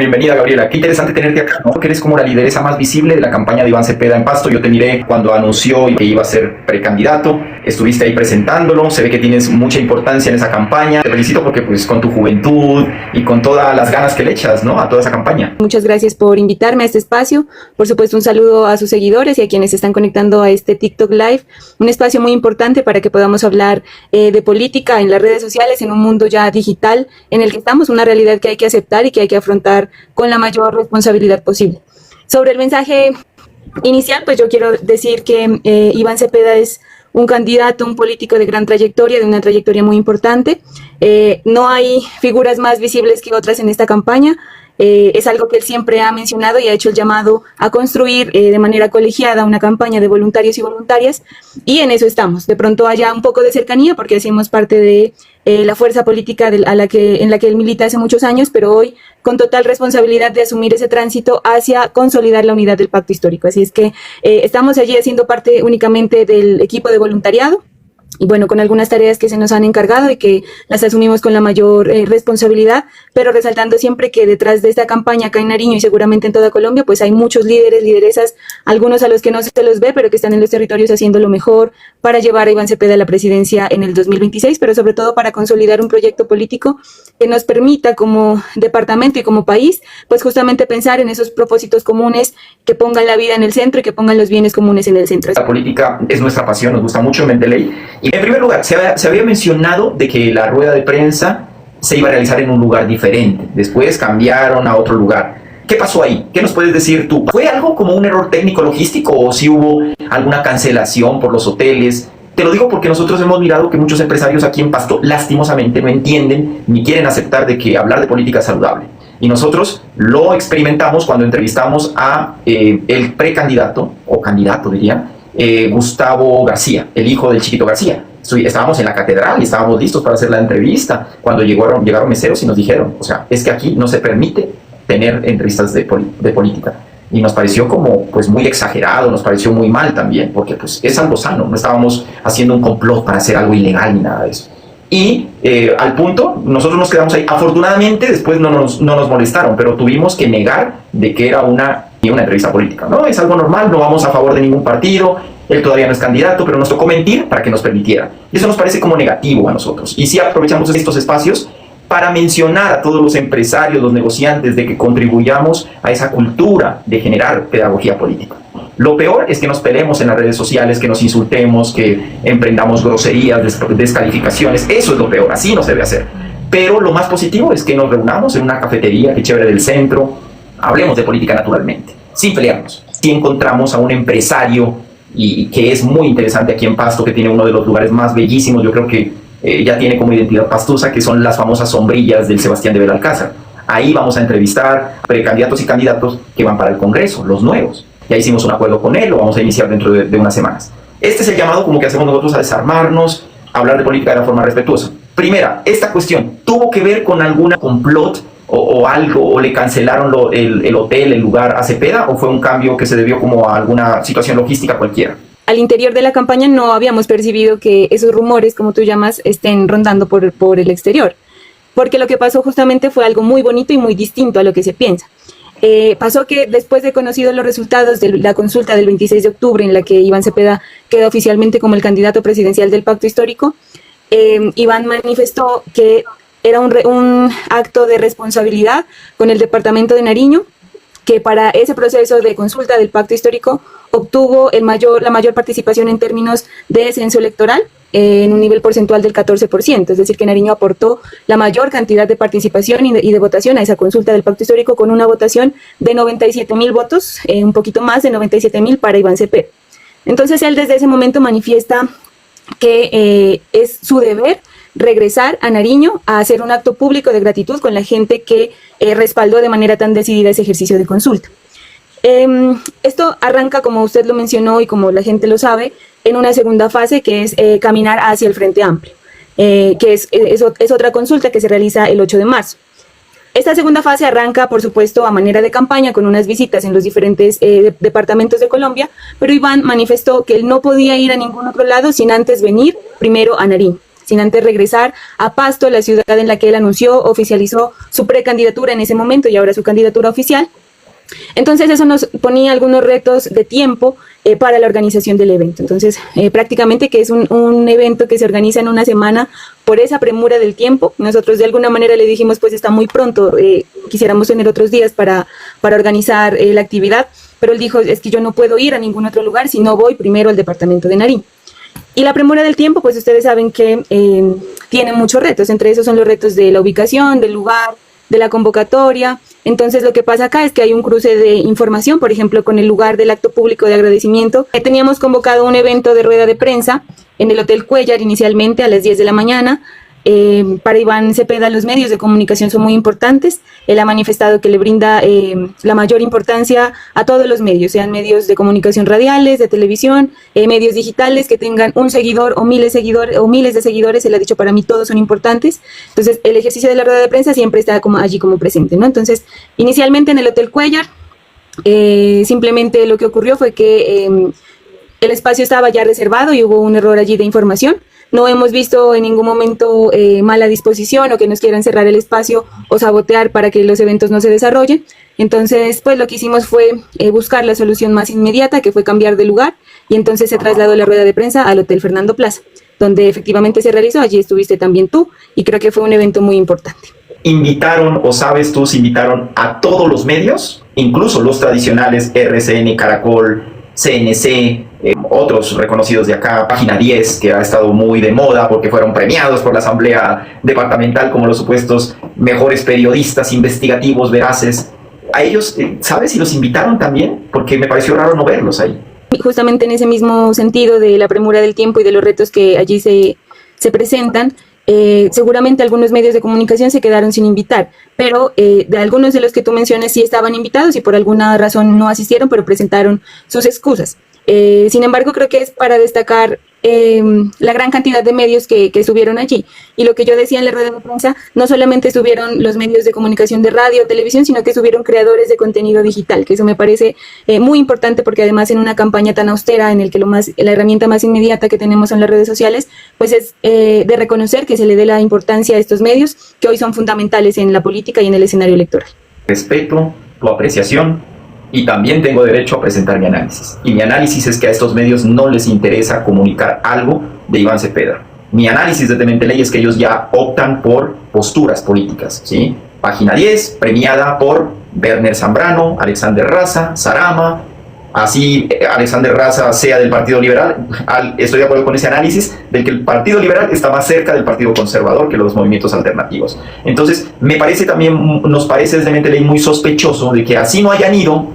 bienvenida, Gabriela. Qué interesante tenerte acá, ¿no? Que eres como la lideresa más visible de la campaña de Iván Cepeda en Pasto. Yo te miré cuando anunció que iba a ser precandidato. Estuviste ahí presentándolo. Se ve que tienes mucha importancia en esa campaña. Te felicito porque pues con tu juventud y con todas las ganas que le echas, ¿no?, a toda esa campaña. Muchas gracias por invitarme a este espacio. Por supuesto, un saludo a sus seguidores y a quienes se están conectando a este TikTok Live. Un espacio muy importante para que podamos hablar de política en las redes sociales, en un mundo ya digital en el que estamos, una realidad que hay que aceptar y que hay que afrontar con la mayor responsabilidad posible. Sobre el mensaje inicial, pues yo quiero decir que Iván Cepeda es un candidato, un político de gran trayectoria, de una trayectoria muy importante. No hay figuras más visibles que otras en esta campaña. Es algo que él siempre ha mencionado y ha hecho el llamado a construir de manera colegiada una campaña de voluntarios y voluntarias, y en eso estamos. De pronto haya un poco de cercanía porque hacemos parte de la fuerza política en la que él milita hace muchos años, pero hoy con total responsabilidad de asumir ese tránsito hacia consolidar la unidad del pacto histórico. Así es que estamos allí haciendo parte únicamente del equipo de voluntariado, y bueno, con algunas tareas que se nos han encargado y que las asumimos con la mayor responsabilidad, pero resaltando siempre que detrás de esta campaña acá en Nariño y seguramente en toda Colombia, pues hay muchos líderes, lideresas, algunos a los que no se los ve, pero que están en los territorios haciendo lo mejor para llevar a Iván Cepeda a la presidencia en el 2026, pero sobre todo para consolidar un proyecto político que nos permita como departamento y como país, pues justamente pensar en esos propósitos comunes que pongan la vida en el centro y que pongan los bienes comunes en el centro. La política es nuestra pasión, nos gusta mucho Mendeley. Y en primer lugar, se había mencionado de que la rueda de prensa se iba a realizar en un lugar diferente. Después cambiaron a otro lugar. ¿Qué pasó ahí? ¿Qué nos puedes decir tú? ¿Fue algo como un error técnico logístico o si hubo alguna cancelación por los hoteles? Te lo digo porque nosotros hemos mirado que muchos empresarios aquí en Pasto lastimosamente no entienden ni quieren aceptar de que hablar de política es saludable. Y nosotros lo experimentamos cuando entrevistamos a el precandidato, o candidato diría, Gustavo García, el hijo del Chiquito García. Estábamos en la catedral y estábamos listos para hacer la entrevista cuando llegaron meseros y nos dijeron, o sea, es que aquí no se permite tener entrevistas de política. Y nos pareció como pues muy exagerado, nos pareció muy mal también, porque pues es algo sano, no estábamos haciendo un complot para hacer algo ilegal ni nada de eso. Y al punto, nosotros nos quedamos ahí. Afortunadamente después no nos molestaron, pero tuvimos que negar de que era una entrevista política. No, es algo normal, no vamos a favor de ningún partido, él todavía no es candidato, pero nos tocó mentir para que nos permitiera. Y eso nos parece como negativo a nosotros. Y sí aprovechamos estos espacios para mencionar a todos los empresarios, los negociantes, de que contribuyamos a esa cultura de generar pedagogía política. Lo peor es que nos peleemos en las redes sociales, que nos insultemos, que emprendamos groserías, descalificaciones. Eso es lo peor, así no se debe hacer. Pero lo más positivo es que nos reunamos en una cafetería, que chévere, del centro, hablemos de política naturalmente, sin pelearnos. Si encontramos a un empresario y que es muy interesante aquí en Pasto, que tiene uno de los lugares más bellísimos, yo creo que ya tiene como identidad pastusa, que son las famosas sombrillas del Sebastián de Belalcázar. Ahí vamos a entrevistar precandidatos y candidatos que van para el Congreso, los nuevos. Ya hicimos un acuerdo con él, lo vamos a iniciar dentro de unas semanas. Este es el llamado como que hacemos nosotros a desarmarnos, a hablar de política de la forma respetuosa. Primera, esta cuestión, ¿tuvo que ver con alguna complot o algo, o le cancelaron el hotel, el lugar a Cepeda, o fue un cambio que se debió como a alguna situación logística cualquiera? Al interior de la campaña no habíamos percibido que esos rumores, como tú llamas, estén rondando por el exterior, porque lo que pasó justamente fue algo muy bonito y muy distinto a lo que se piensa. Pasó que después de conocidos los resultados de la consulta del 26 de octubre, en la que Iván Cepeda quedó oficialmente como el candidato presidencial del Pacto Histórico, Iván manifestó que era un acto de responsabilidad con el departamento de Nariño, que para ese proceso de consulta del Pacto Histórico obtuvo la mayor participación en términos de censo electoral, en un nivel porcentual del 14%, es decir, que Nariño aportó la mayor cantidad de participación y de votación a esa consulta del Pacto Histórico, con una votación de 97.000 votos, un poquito más de 97.000 para Iván Cepeda. Entonces él desde ese momento manifiesta que es su deber regresar a Nariño a hacer un acto público de gratitud con la gente que respaldó de manera tan decidida ese ejercicio de consulta. Esto arranca, como usted lo mencionó y como la gente lo sabe, en una segunda fase, que es caminar hacia el Frente Amplio, que es otra consulta que se realiza el 8 de marzo. Esta segunda fase arranca, por supuesto, a manera de campaña, con unas visitas en los diferentes departamentos de Colombia, pero Iván manifestó que él no podía ir a ningún otro lado sin antes venir primero a Nariño. sin antes regresar a Pasto, la ciudad en la que él anunció, oficializó su precandidatura en ese momento y ahora su candidatura oficial. Entonces eso nos ponía algunos retos de tiempo para la organización del evento. Entonces prácticamente que es un evento que se organiza en una semana por esa premura del tiempo. Nosotros de alguna manera le dijimos pues está muy pronto, quisiéramos tener otros días para organizar la actividad, pero él dijo es que yo no puedo ir a ningún otro lugar si no voy primero al departamento de Nariño. Y la premura del tiempo pues ustedes saben que tiene muchos retos, entre esos son los retos de la ubicación, del lugar, de la convocatoria. Entonces lo que pasa acá es que hay un cruce de información, por ejemplo, con el lugar del acto público de agradecimiento. Teníamos convocado un evento de rueda de prensa en el Hotel Cuellar inicialmente a las 10 de la mañana. Para Iván Cepeda los medios de comunicación son muy importantes. Él ha manifestado que le brinda la mayor importancia a todos los medios, sean medios de comunicación radiales, de televisión, medios digitales que tengan un seguidor o miles de seguidores. Él ha dicho para mí todos son importantes. Entonces el ejercicio de la rueda de prensa siempre está allí como presente, ¿no? Entonces inicialmente en el Hotel Cuellar simplemente lo que ocurrió fue que el espacio estaba ya reservado y hubo un error allí de información. No hemos visto en ningún momento mala disposición o que nos quieran cerrar el espacio o sabotear para que los eventos no se desarrollen. Entonces, pues lo que hicimos fue buscar la solución más inmediata, que fue cambiar de lugar, y entonces se trasladó la rueda de prensa al Hotel Fernando Plaza, donde efectivamente se realizó. Allí estuviste también tú y creo que fue un evento muy importante. ¿Invitaron o sabes tú si invitaron a todos los medios, incluso los tradicionales, RCN, Caracol, CNC, otros reconocidos de acá, Página 10, que ha estado muy de moda porque fueron premiados por la Asamblea Departamental como los supuestos mejores periodistas investigativos veraces? ¿A ellos, sabes si los invitaron también? Porque me pareció raro no verlos ahí. Justamente en ese mismo sentido de la premura del tiempo y de los retos que allí se presentan, seguramente algunos medios de comunicación se quedaron sin invitar, pero de algunos de los que tú mencionas sí estaban invitados y por alguna razón no asistieron, pero presentaron sus excusas. Sin embargo, creo que es para destacar la gran cantidad de medios que estuvieron allí. Y lo que yo decía en la rueda de prensa, no solamente estuvieron los medios de comunicación de radio, televisión, sino que estuvieron creadores de contenido digital, que eso me parece muy importante porque además en una campaña tan austera en el que la herramienta más inmediata que tenemos son las redes sociales, pues es de reconocer que se le dé la importancia a estos medios que hoy son fundamentales en la política y en el escenario electoral. Respeto tu apreciación. Y también tengo derecho a presentar mi análisis. Y mi análisis es que a estos medios no les interesa comunicar algo de Iván Cepeda. Mi análisis desde Mendeley es que ellos ya optan por posturas políticas, ¿sí? Página 10, premiada por Werner Zambrano, Alexander Raza, Sarama. Así Alexander Raza sea del Partido Liberal, estoy de acuerdo con ese análisis del que el Partido Liberal está más cerca del Partido Conservador que los movimientos alternativos. Entonces nos parece desde Mendeley muy sospechoso de que así no hayan ido,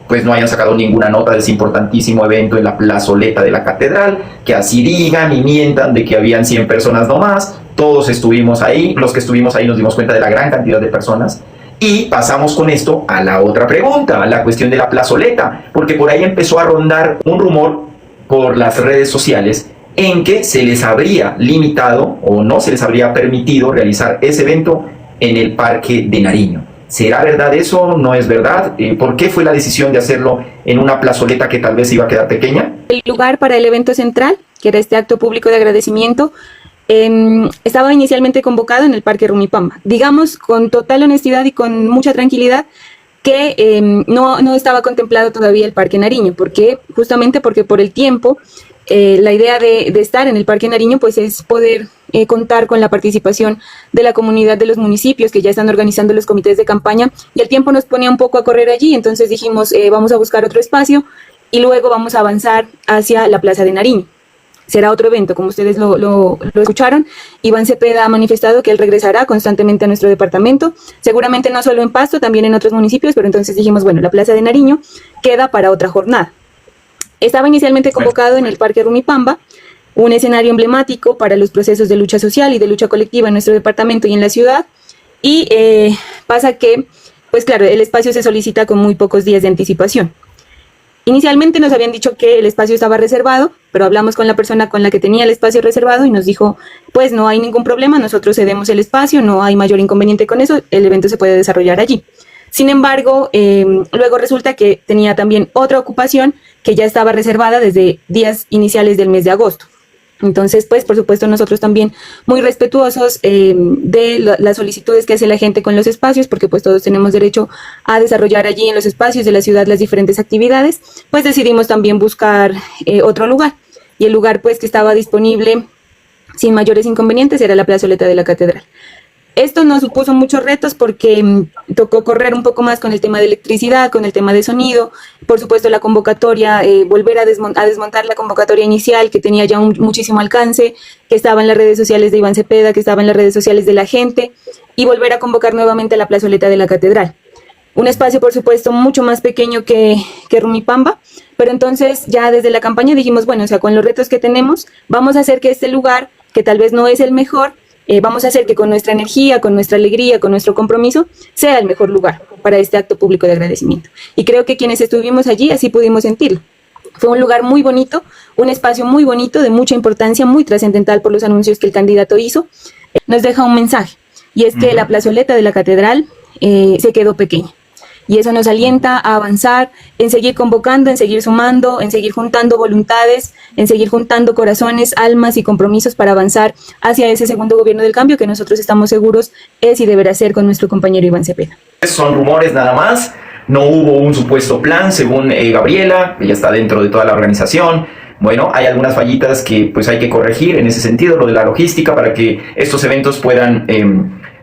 pues no hayan sacado ninguna nota de ese importantísimo evento en la plazoleta de la catedral, que así digan y mientan de que habían 100 personas nomás. Todos estuvimos ahí, los que estuvimos ahí nos dimos cuenta de la gran cantidad de personas. Y pasamos con esto a la otra pregunta, a la cuestión de la plazoleta, porque por ahí empezó a rondar un rumor por las redes sociales en que se les habría limitado o no se les habría permitido realizar ese evento en el Parque de Nariño. ¿Será verdad eso? ¿No es verdad? ¿Por qué fue la decisión de hacerlo en una plazoleta que tal vez iba a quedar pequeña? El lugar para el evento central, que era este acto público de agradecimiento, estaba inicialmente convocado en el Parque Rumipamba. Digamos con total honestidad y con mucha tranquilidad que no estaba contemplado todavía el Parque Nariño. ¿Por qué? Justamente porque por el tiempo, la idea de estar en el Parque Nariño pues es poder contar con la participación de la comunidad de los municipios que ya están organizando los comités de campaña, y el tiempo nos ponía un poco a correr allí. Entonces dijimos vamos a buscar otro espacio y luego vamos a avanzar hacia la Plaza de Nariño. Será otro evento, como ustedes lo escucharon. Iván Cepeda ha manifestado que él regresará constantemente a nuestro departamento, seguramente no solo en Pasto, también en otros municipios, pero entonces dijimos, bueno, la Plaza de Nariño queda para otra jornada. Estaba inicialmente convocado en el Parque Rumipamba, un escenario emblemático para los procesos de lucha social y de lucha colectiva en nuestro departamento y en la ciudad, y pasa que, pues claro, el espacio se solicita con muy pocos días de anticipación. Inicialmente nos habían dicho que el espacio estaba reservado, pero hablamos con la persona con la que tenía el espacio reservado y nos dijo, pues no hay ningún problema, nosotros cedemos el espacio, no hay mayor inconveniente con eso, el evento se puede desarrollar allí. Sin embargo, luego resulta que tenía también otra ocupación que ya estaba reservada desde días iniciales del mes de agosto. Entonces, pues, por supuesto, nosotros también muy respetuosos de las solicitudes que hace la gente con los espacios, porque pues todos tenemos derecho a desarrollar allí en los espacios de la ciudad las diferentes actividades, pues decidimos también buscar otro lugar. Y el lugar, pues, que estaba disponible sin mayores inconvenientes era la plazoleta de la Catedral. Esto nos supuso muchos retos porque tocó correr un poco más con el tema de electricidad, con el tema de sonido, por supuesto la convocatoria, volver a desmontar la convocatoria inicial que tenía ya muchísimo alcance, que estaba en las redes sociales de Iván Cepeda, que estaba en las redes sociales de la gente, y volver a convocar nuevamente a la plazoleta de la Catedral. Un espacio, por supuesto, mucho más pequeño que Rumipamba, pero entonces ya desde la campaña dijimos, bueno, o sea, con los retos que tenemos, vamos a hacer que este lugar, que tal vez no es el mejor, vamos a hacer que con nuestra energía, con nuestra alegría, con nuestro compromiso, sea el mejor lugar para este acto público de agradecimiento. Y creo que quienes estuvimos allí así pudimos sentirlo. Fue un lugar muy bonito, un espacio muy bonito, de mucha importancia, muy trascendental por los anuncios que el candidato hizo. Nos deja un mensaje, y es que la plazoleta de la Catedral se quedó pequeña. Y eso nos alienta a avanzar, en seguir convocando, en seguir sumando, en seguir juntando voluntades, en seguir juntando corazones, almas y compromisos para avanzar hacia ese segundo gobierno del cambio que nosotros estamos seguros es y deberá ser con nuestro compañero Iván Cepeda. Son rumores nada más, no hubo un supuesto plan según Gabriela, ella está dentro de toda la organización. Bueno, hay algunas fallitas que pues hay que corregir en ese sentido, lo de la logística, para que estos eventos puedan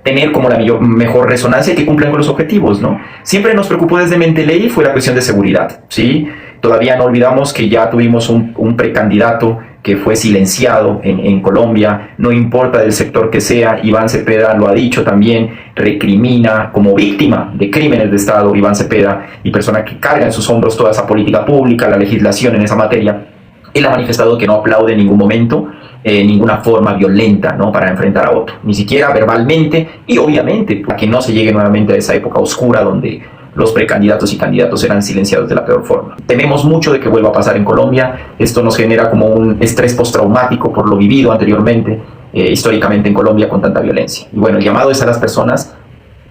tener como la mejor resonancia y que cumplan con los objetivos, ¿no? Siempre nos preocupó desde Mendeley fue la cuestión de seguridad, ¿sí? Todavía no olvidamos que ya tuvimos un precandidato que fue silenciado en Colombia, no importa del sector que sea, Iván Cepeda lo ha dicho también, recrimina como víctima de crímenes de Estado, Iván Cepeda, y persona que carga en sus hombros toda esa política pública, la legislación en esa materia. Él ha manifestado que no aplaude en ningún momento ninguna forma violenta, ¿no?, para enfrentar a otro, ni siquiera verbalmente, y obviamente para que no se llegue nuevamente a esa época oscura donde los precandidatos y candidatos eran silenciados de la peor forma. Tememos mucho de que vuelva a pasar en Colombia. Esto nos genera como un estrés postraumático por lo vivido anteriormente, históricamente en Colombia con tanta violencia. Y bueno, el llamado es a las personas: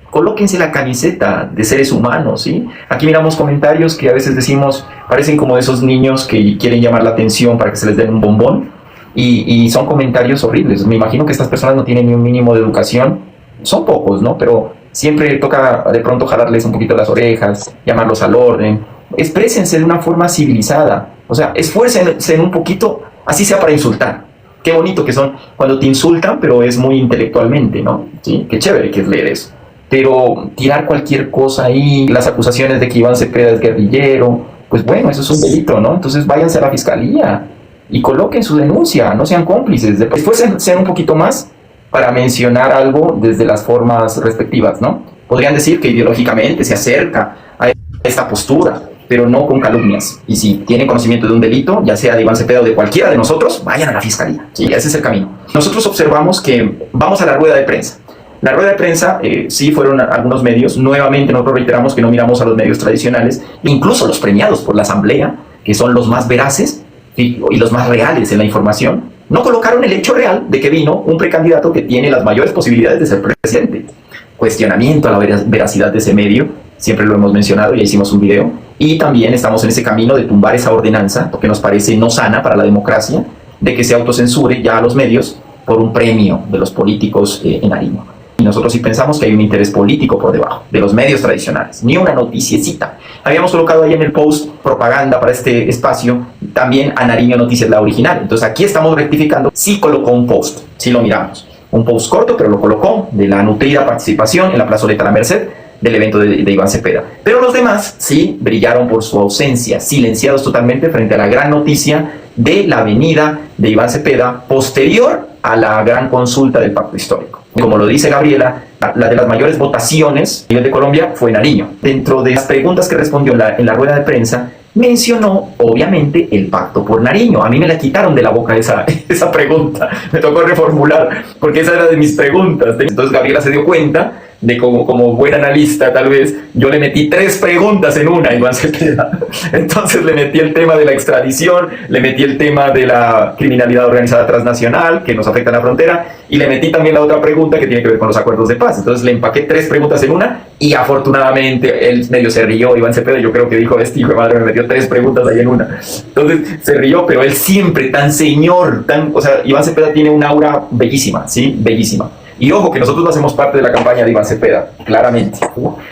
colóquense la camiseta de seres humanos, ¿sí? Aquí miramos comentarios que a veces decimos, parecen como de esos niños que quieren llamar la atención para que se les den un bombón, y son comentarios horribles. Me imagino que estas personas no tienen ni un mínimo de educación, son pocos, ¿no? Pero siempre toca de pronto jalarles un poquito las orejas, llamarlos al orden, exprésense de una forma civilizada, o sea, esfuércense un poquito, así sea para insultar. Qué bonito que son cuando te insultan, pero es muy intelectualmente, ¿no? Sí, qué chévere que es leer eso. Pero tirar cualquier cosa ahí, las acusaciones de que Iván Cepeda es guerrillero, pues bueno, eso es un delito, ¿no? Entonces váyanse a la fiscalía y coloquen su denuncia, no sean cómplices. Después sean un poquito más para mencionar algo desde las formas respectivas, ¿no? Podrían decir que ideológicamente se acerca a esta postura, pero no con calumnias. Y si tienen conocimiento de un delito, ya sea de Iván Cepeda o de cualquiera de nosotros, vayan a la fiscalía. Sí, ese es el camino. Nosotros observamos que vamos a la rueda de prensa. La rueda de prensa, sí fueron algunos medios. Nuevamente nosotros reiteramos que no miramos a los medios tradicionales, incluso los premiados por la Asamblea, que son los más veraces y los más reales en la información. No colocaron el hecho real de que vino un precandidato que tiene las mayores posibilidades de ser presidente. Cuestionamiento a la veracidad de ese medio, siempre lo hemos mencionado, ya hicimos un video, y también estamos en ese camino de tumbar esa ordenanza, porque nos parece no sana para la democracia, de que se autocensure ya a los medios por un premio de los políticos en Nariño. Y nosotros sí pensamos que hay un interés político por debajo de los medios tradicionales, ni una noticiecita. Habíamos colocado ahí en el post propaganda para este espacio, también a Nariño Noticias, la original. Entonces aquí estamos rectificando, sí colocó un post, sí lo miramos. Un post corto, pero lo colocó, de la nutrida participación en la plazoleta La Merced, del evento de Iván Cepeda. Pero los demás sí brillaron por su ausencia, silenciados totalmente frente a la gran noticia de la venida de Iván Cepeda posterior a la gran consulta del Pacto Histórico. Como lo dice Gabriela, la de las mayores votaciones a nivel de Colombia fue Nariño. Dentro de las preguntas que respondió en la rueda de prensa, mencionó obviamente el pacto por Nariño. A mí me la quitaron de la boca esa pregunta, me tocó reformular, porque esa era de mis preguntas. Entonces Gabriela se dio cuenta de como buen analista, tal vez, yo le metí 3 preguntas en una a Iván Cepeda. Entonces le metí el tema de la extradición, le metí el tema de la criminalidad organizada transnacional que nos afecta en la frontera, y le metí también la otra pregunta que tiene que ver con los acuerdos de paz. Entonces le empaqué 3 preguntas en una, y afortunadamente él medio se rió, Iván Cepeda, yo creo que dijo, este hijo de madre me metió 3 preguntas ahí en una. Entonces se rió, pero él siempre tan señor, o sea, Iván Cepeda tiene un aura bellísima, ¿sí? Bellísima. Y ojo, que nosotros no hacemos parte de la campaña de Iván Cepeda, claramente.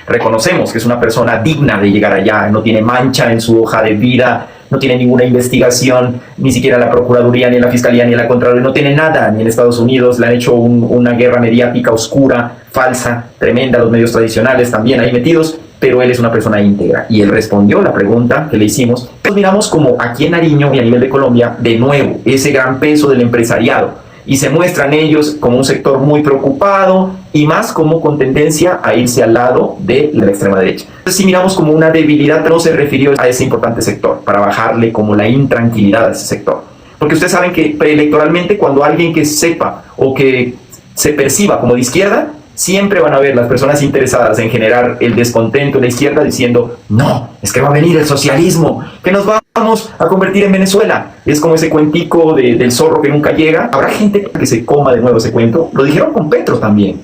Reconocemos que es una persona digna de llegar allá, no tiene mancha en su hoja de vida, no tiene ninguna investigación, ni siquiera en la Procuraduría, ni en la Fiscalía, ni en la Contraloría, no tiene nada, ni en Estados Unidos. Le han hecho una guerra mediática oscura, falsa, tremenda, los medios tradicionales también ahí metidos, pero él es una persona íntegra. Y él respondió la pregunta que le hicimos. Nos miramos como aquí en Nariño y a nivel de Colombia, de nuevo, ese gran peso del empresariado. Y se muestran ellos como un sector muy preocupado y más como con tendencia a irse al lado de la extrema derecha. Entonces, si miramos como una debilidad, no se refirió a ese importante sector, para bajarle como la intranquilidad a ese sector. Porque ustedes saben que preelectoralmente, cuando alguien que sepa o que se perciba como de izquierda, siempre van a ver las personas interesadas en generar el descontento en la izquierda diciendo, no, es que va a venir el socialismo, que nos vamos a convertir en Venezuela. Es como ese cuentico del zorro que nunca llega. Habrá gente que se coma de nuevo ese cuento. Lo dijeron con Petro también.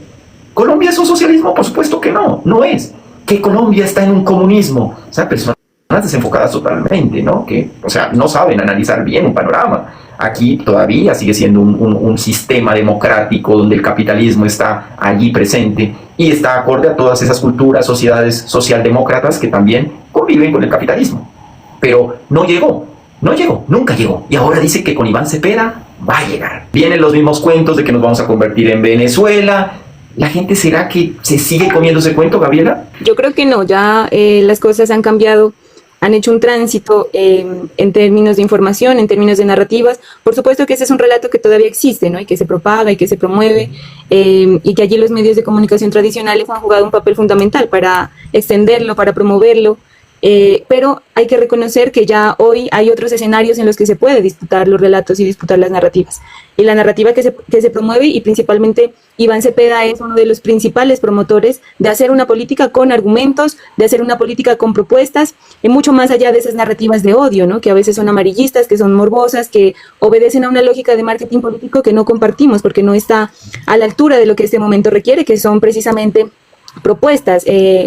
¿Colombia es un socialismo? Por supuesto que no, no es. Que Colombia está en un comunismo. O sea, personas desenfocadas totalmente, ¿no? Que, o sea, no saben analizar bien un panorama. Aquí todavía sigue siendo un sistema democrático donde el capitalismo está allí presente y está acorde a todas esas culturas, sociedades socialdemócratas que también conviven con el capitalismo. Pero no llegó, nunca llegó. Y ahora dice que con Iván Cepeda va a llegar. Vienen los mismos cuentos de que nos vamos a convertir en Venezuela. ¿La gente será que se sigue comiendo ese cuento, Gabriela? Yo creo que no, ya las cosas han cambiado. Han hecho un tránsito en términos de información, en términos de narrativas. Por supuesto que ese es un relato que todavía existe, ¿no? Y que se propaga y que se promueve, y que allí los medios de comunicación tradicionales han jugado un papel fundamental para extenderlo, para promoverlo. Pero hay que reconocer que ya hoy hay otros escenarios en los que se puede disputar los relatos y disputar las narrativas. Y la narrativa que se promueve, y principalmente Iván Cepeda es uno de los principales promotores de hacer una política con argumentos, de hacer una política con propuestas, y mucho más allá de esas narrativas de odio, ¿no? Que a veces son amarillistas, que son morbosas, que obedecen a una lógica de marketing político que no compartimos porque no está a la altura de lo que este momento requiere, que son precisamente propuestas,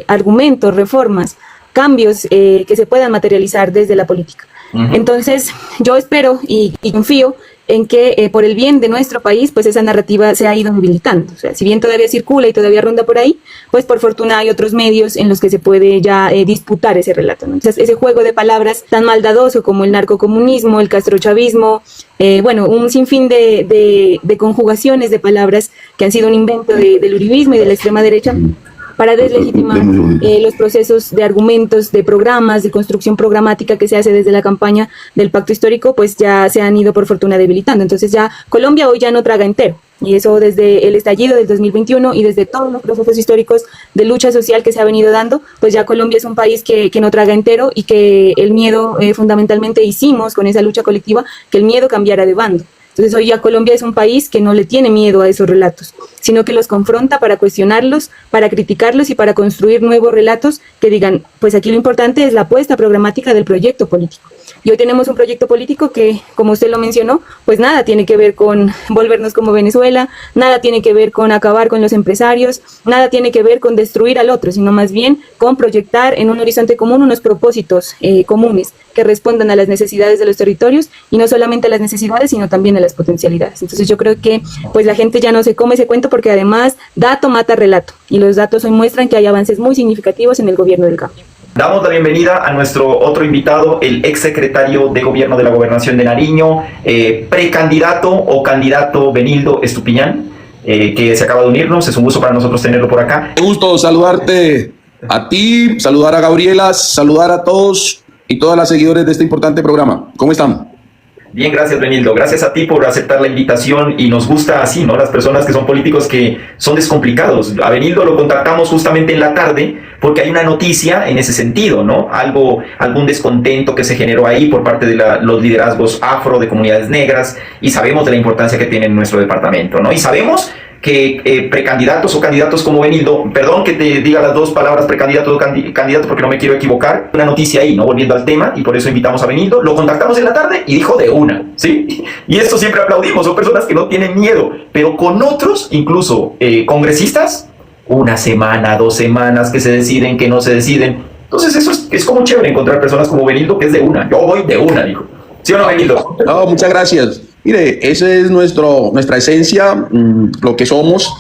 argumentos, reformas, cambios que se puedan materializar desde la política. Entonces, yo espero y confío en que por el bien de nuestro país, pues esa narrativa se ha ido debilitando. O sea, si bien todavía circula y todavía ronda por ahí, pues por fortuna hay otros medios en los que se puede ya disputar ese relato, ¿no? Entonces, ese juego de palabras tan maldadoso como el narcocomunismo, el castrochavismo, bueno, un sinfín de conjugaciones de palabras que han sido un invento del uribismo y de la extrema derecha, para deslegitimar los procesos de argumentos, de programas, de construcción programática que se hace desde la campaña del pacto histórico, pues ya se han ido por fortuna debilitando. Entonces ya Colombia hoy ya no traga entero, y eso desde el estallido del 2021 y desde todos los procesos históricos de lucha social que se ha venido dando, pues ya Colombia es un país que no traga entero, y que el miedo fundamentalmente hicimos con esa lucha colectiva que el miedo cambiara de bando. Entonces hoy ya Colombia es un país que no le tiene miedo a esos relatos, sino que los confronta para cuestionarlos, para criticarlos y para construir nuevos relatos que digan, pues aquí lo importante es la apuesta programática del proyecto político. Y hoy tenemos un proyecto político que, como usted lo mencionó, pues nada tiene que ver con volvernos como Venezuela, nada tiene que ver con acabar con los empresarios, nada tiene que ver con destruir al otro, sino más bien con proyectar en un horizonte común unos propósitos comunes que respondan a las necesidades de los territorios, y no solamente a las necesidades, sino también a las potencialidades. Entonces yo creo que pues la gente ya no se come ese cuento, porque además dato mata relato, y los datos hoy muestran que hay avances muy significativos en el gobierno del cambio. Damos la bienvenida a nuestro otro invitado, el exsecretario de Gobierno de la Gobernación de Nariño, precandidato o candidato Benildo Estupiñán, que se acaba de unirnos. Es un gusto para nosotros tenerlo por acá. Un gusto saludarte a ti, saludar a Gabriela, saludar a todos y todas las seguidores de este importante programa. ¿Cómo están? Bien, gracias, Benildo. Gracias a ti por aceptar la invitación, y nos gusta así, ¿no? Las personas que son políticos que son descomplicados. A Benildo lo contactamos justamente en la tarde porque hay una noticia en ese sentido, ¿no? Algún descontento que se generó ahí por parte de los liderazgos afro, de comunidades negras, y sabemos de la importancia que tiene en nuestro departamento, ¿no? Y sabemos que precandidatos o candidatos como Benildo, perdón que te diga las dos palabras precandidato o candidato porque no me quiero equivocar, una noticia ahí, ¿no? Volviendo al tema, y por eso invitamos a Benildo, lo contactamos en la tarde y dijo de una, ¿sí? Y esto siempre aplaudimos, son personas que no tienen miedo, pero con otros, incluso congresistas, una semana, 2 semanas, que se deciden, que no se deciden. Entonces eso es como chévere encontrar personas como Benildo, que es de una, yo voy de una, dijo. ¿Sí o no, Benildo? No, muchas gracias. Mire, esa es nuestra esencia, lo que somos,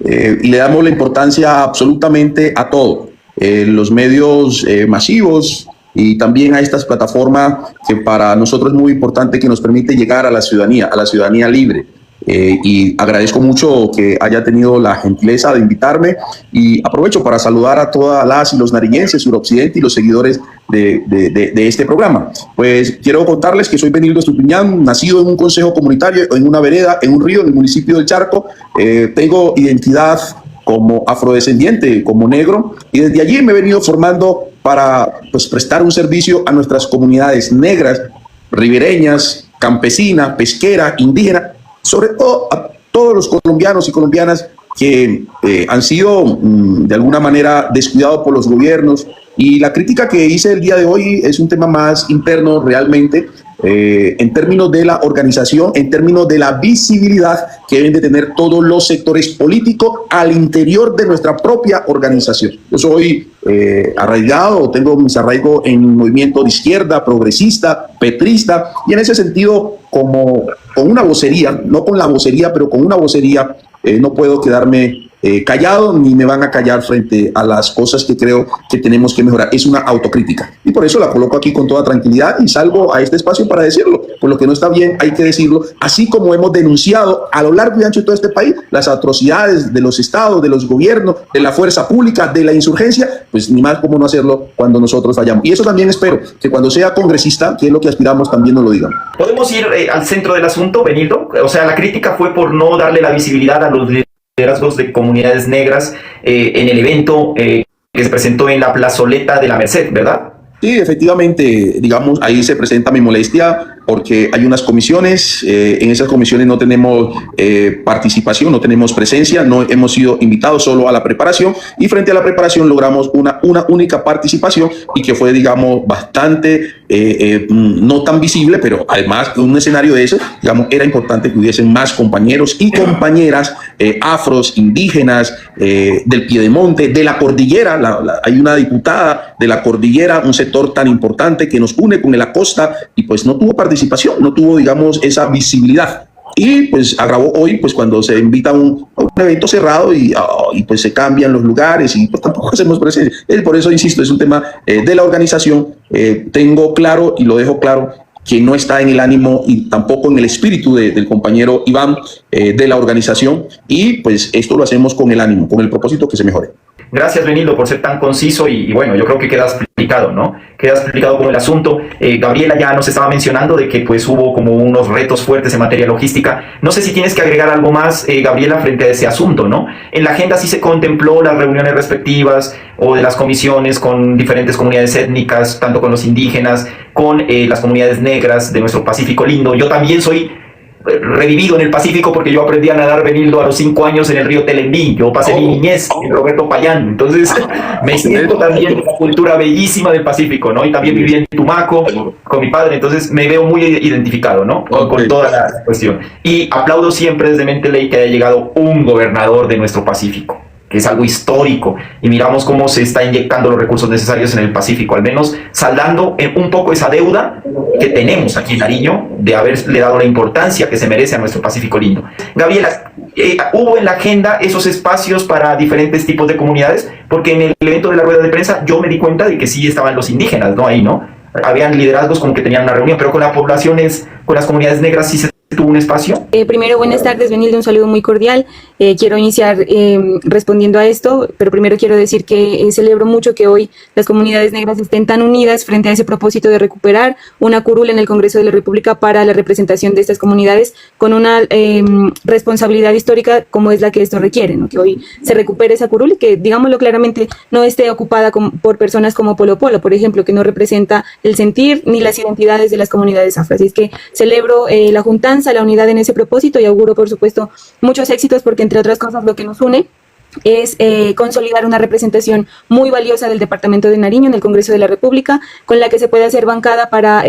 y le damos la importancia absolutamente a todo. Los medios masivos y también a estas plataformas que para nosotros es muy importante, que nos permite llegar a la ciudadanía libre. Y agradezco mucho que haya tenido la gentileza de invitarme, y aprovecho para saludar a todas las y los nariñenses, suroccidente y los seguidores de este programa. Pues quiero contarles que soy Benildo Estupiñán, nacido en un consejo comunitario, en una vereda, en un río, en el municipio del Charco. Tengo identidad como afrodescendiente, como negro, y desde allí me he venido formando para pues prestar un servicio a nuestras comunidades negras, ribereñas, campesina, pesquera, indígena, sobre todo a todos los colombianos y colombianas que han sido de alguna manera descuidados por los gobiernos. Y la crítica que hice el día de hoy es un tema más interno realmente, en términos de la organización, en términos de la visibilidad que deben de tener todos los sectores políticos al interior de nuestra propia organización. Yo soy arraigado, tengo mis arraigos en un movimiento de izquierda, progresista, petrista, y en ese sentido, como con una vocería, no con la vocería, pero con una vocería, no puedo quedarme callado, ni me van a callar frente a las cosas que creo que tenemos que mejorar. Es una autocrítica, y por eso la coloco aquí con toda tranquilidad y salgo a este espacio para decirlo. Por lo que no está bien hay que decirlo, así como hemos denunciado a lo largo y ancho de todo este país las atrocidades de los estados, de los gobiernos, de la fuerza pública, de la insurgencia. Pues ni más como no hacerlo cuando nosotros fallamos. Y eso también espero que cuando sea congresista, que es lo que aspiramos, también nos lo digan. ¿Podemos ir al centro del asunto, Benildo? O sea, la crítica fue por no darle la visibilidad a los liderazgos de comunidades negras en el evento que se presentó en la plazoleta de la Merced, ¿verdad? Sí, efectivamente, digamos, ahí se presenta mi molestia porque hay unas comisiones, en esas comisiones no tenemos participación, no tenemos presencia, no hemos sido invitados solo a la preparación, y frente a la preparación logramos una única participación, y que fue, digamos, bastante, no tan visible, pero además en un escenario de ese, digamos, era importante que hubiesen más compañeros y compañeras afros, indígenas, del Piedemonte, de la cordillera. Hay una diputada de la cordillera, un sector tan importante que nos une con la costa, y pues no tuvo participación, no tuvo, digamos, esa visibilidad. Y pues agravó hoy, pues cuando se invita a un evento cerrado y pues se cambian los lugares y pues tampoco hacemos presencia. Por eso insisto, es un tema de la organización. Tengo claro y lo dejo claro que no está en el ánimo y tampoco en el espíritu del compañero Iván, de la organización, y pues esto lo hacemos con el ánimo, con el propósito que se mejore. Gracias, Benildo, por ser tan conciso y bueno, yo creo que queda explicado, ¿no? Queda explicado como el asunto. Gabriela ya nos estaba mencionando de que pues hubo como unos retos fuertes en materia logística. No sé si tienes que agregar algo más, Gabriela, frente a ese asunto, ¿no? En la agenda sí se contempló las reuniones respectivas o de las comisiones con diferentes comunidades étnicas, tanto con los indígenas, con las comunidades negras de nuestro Pacífico lindo. Yo también soy revivido en el Pacífico porque yo aprendí a nadar, Benildo, a los 5 años en el río Telendí. Yo pasé mi niñez en Roberto Payán, entonces me siento también en la cultura bellísima del Pacífico, ¿no? Y también viví en Tumaco con mi padre, entonces me veo muy identificado, ¿no? Con toda la cuestión. Y aplaudo siempre desde Menteley que haya llegado un gobernador de nuestro Pacífico, que es algo histórico, y miramos cómo se está inyectando los recursos necesarios en el Pacífico, al menos saldando un poco esa deuda que tenemos aquí en Nariño de haberle dado la importancia que se merece a nuestro Pacífico lindo. Gabriela, ¿hubo en la agenda esos espacios para diferentes tipos de comunidades? Porque en el evento de la rueda de prensa yo me di cuenta de que sí estaban los indígenas, ¿no? Ahí, ¿no? Habían liderazgos como que tenían una reunión, pero con las poblaciones, con las comunidades negras sí se tuvo un espacio. Primero, buenas tardes, Benildo, un saludo muy cordial. Quiero iniciar respondiendo a esto, pero primero quiero decir que celebro mucho que hoy las comunidades negras estén tan unidas frente a ese propósito de recuperar una curul en el Congreso de la República para la representación de estas comunidades con una responsabilidad histórica como es la que esto requiere, ¿no? Que hoy se recupere esa curul y que, digámoslo claramente, no esté ocupada por personas como Polo Polo, por ejemplo, que no representa el sentir ni las identidades de las comunidades afro. Así es que celebro la juntanza, la unidad en ese propósito, y auguro, por supuesto, muchos éxitos, porque entre otras cosas, lo que nos une es consolidar una representación muy valiosa del Departamento de Nariño en el Congreso de la República, con la que se puede hacer bancada para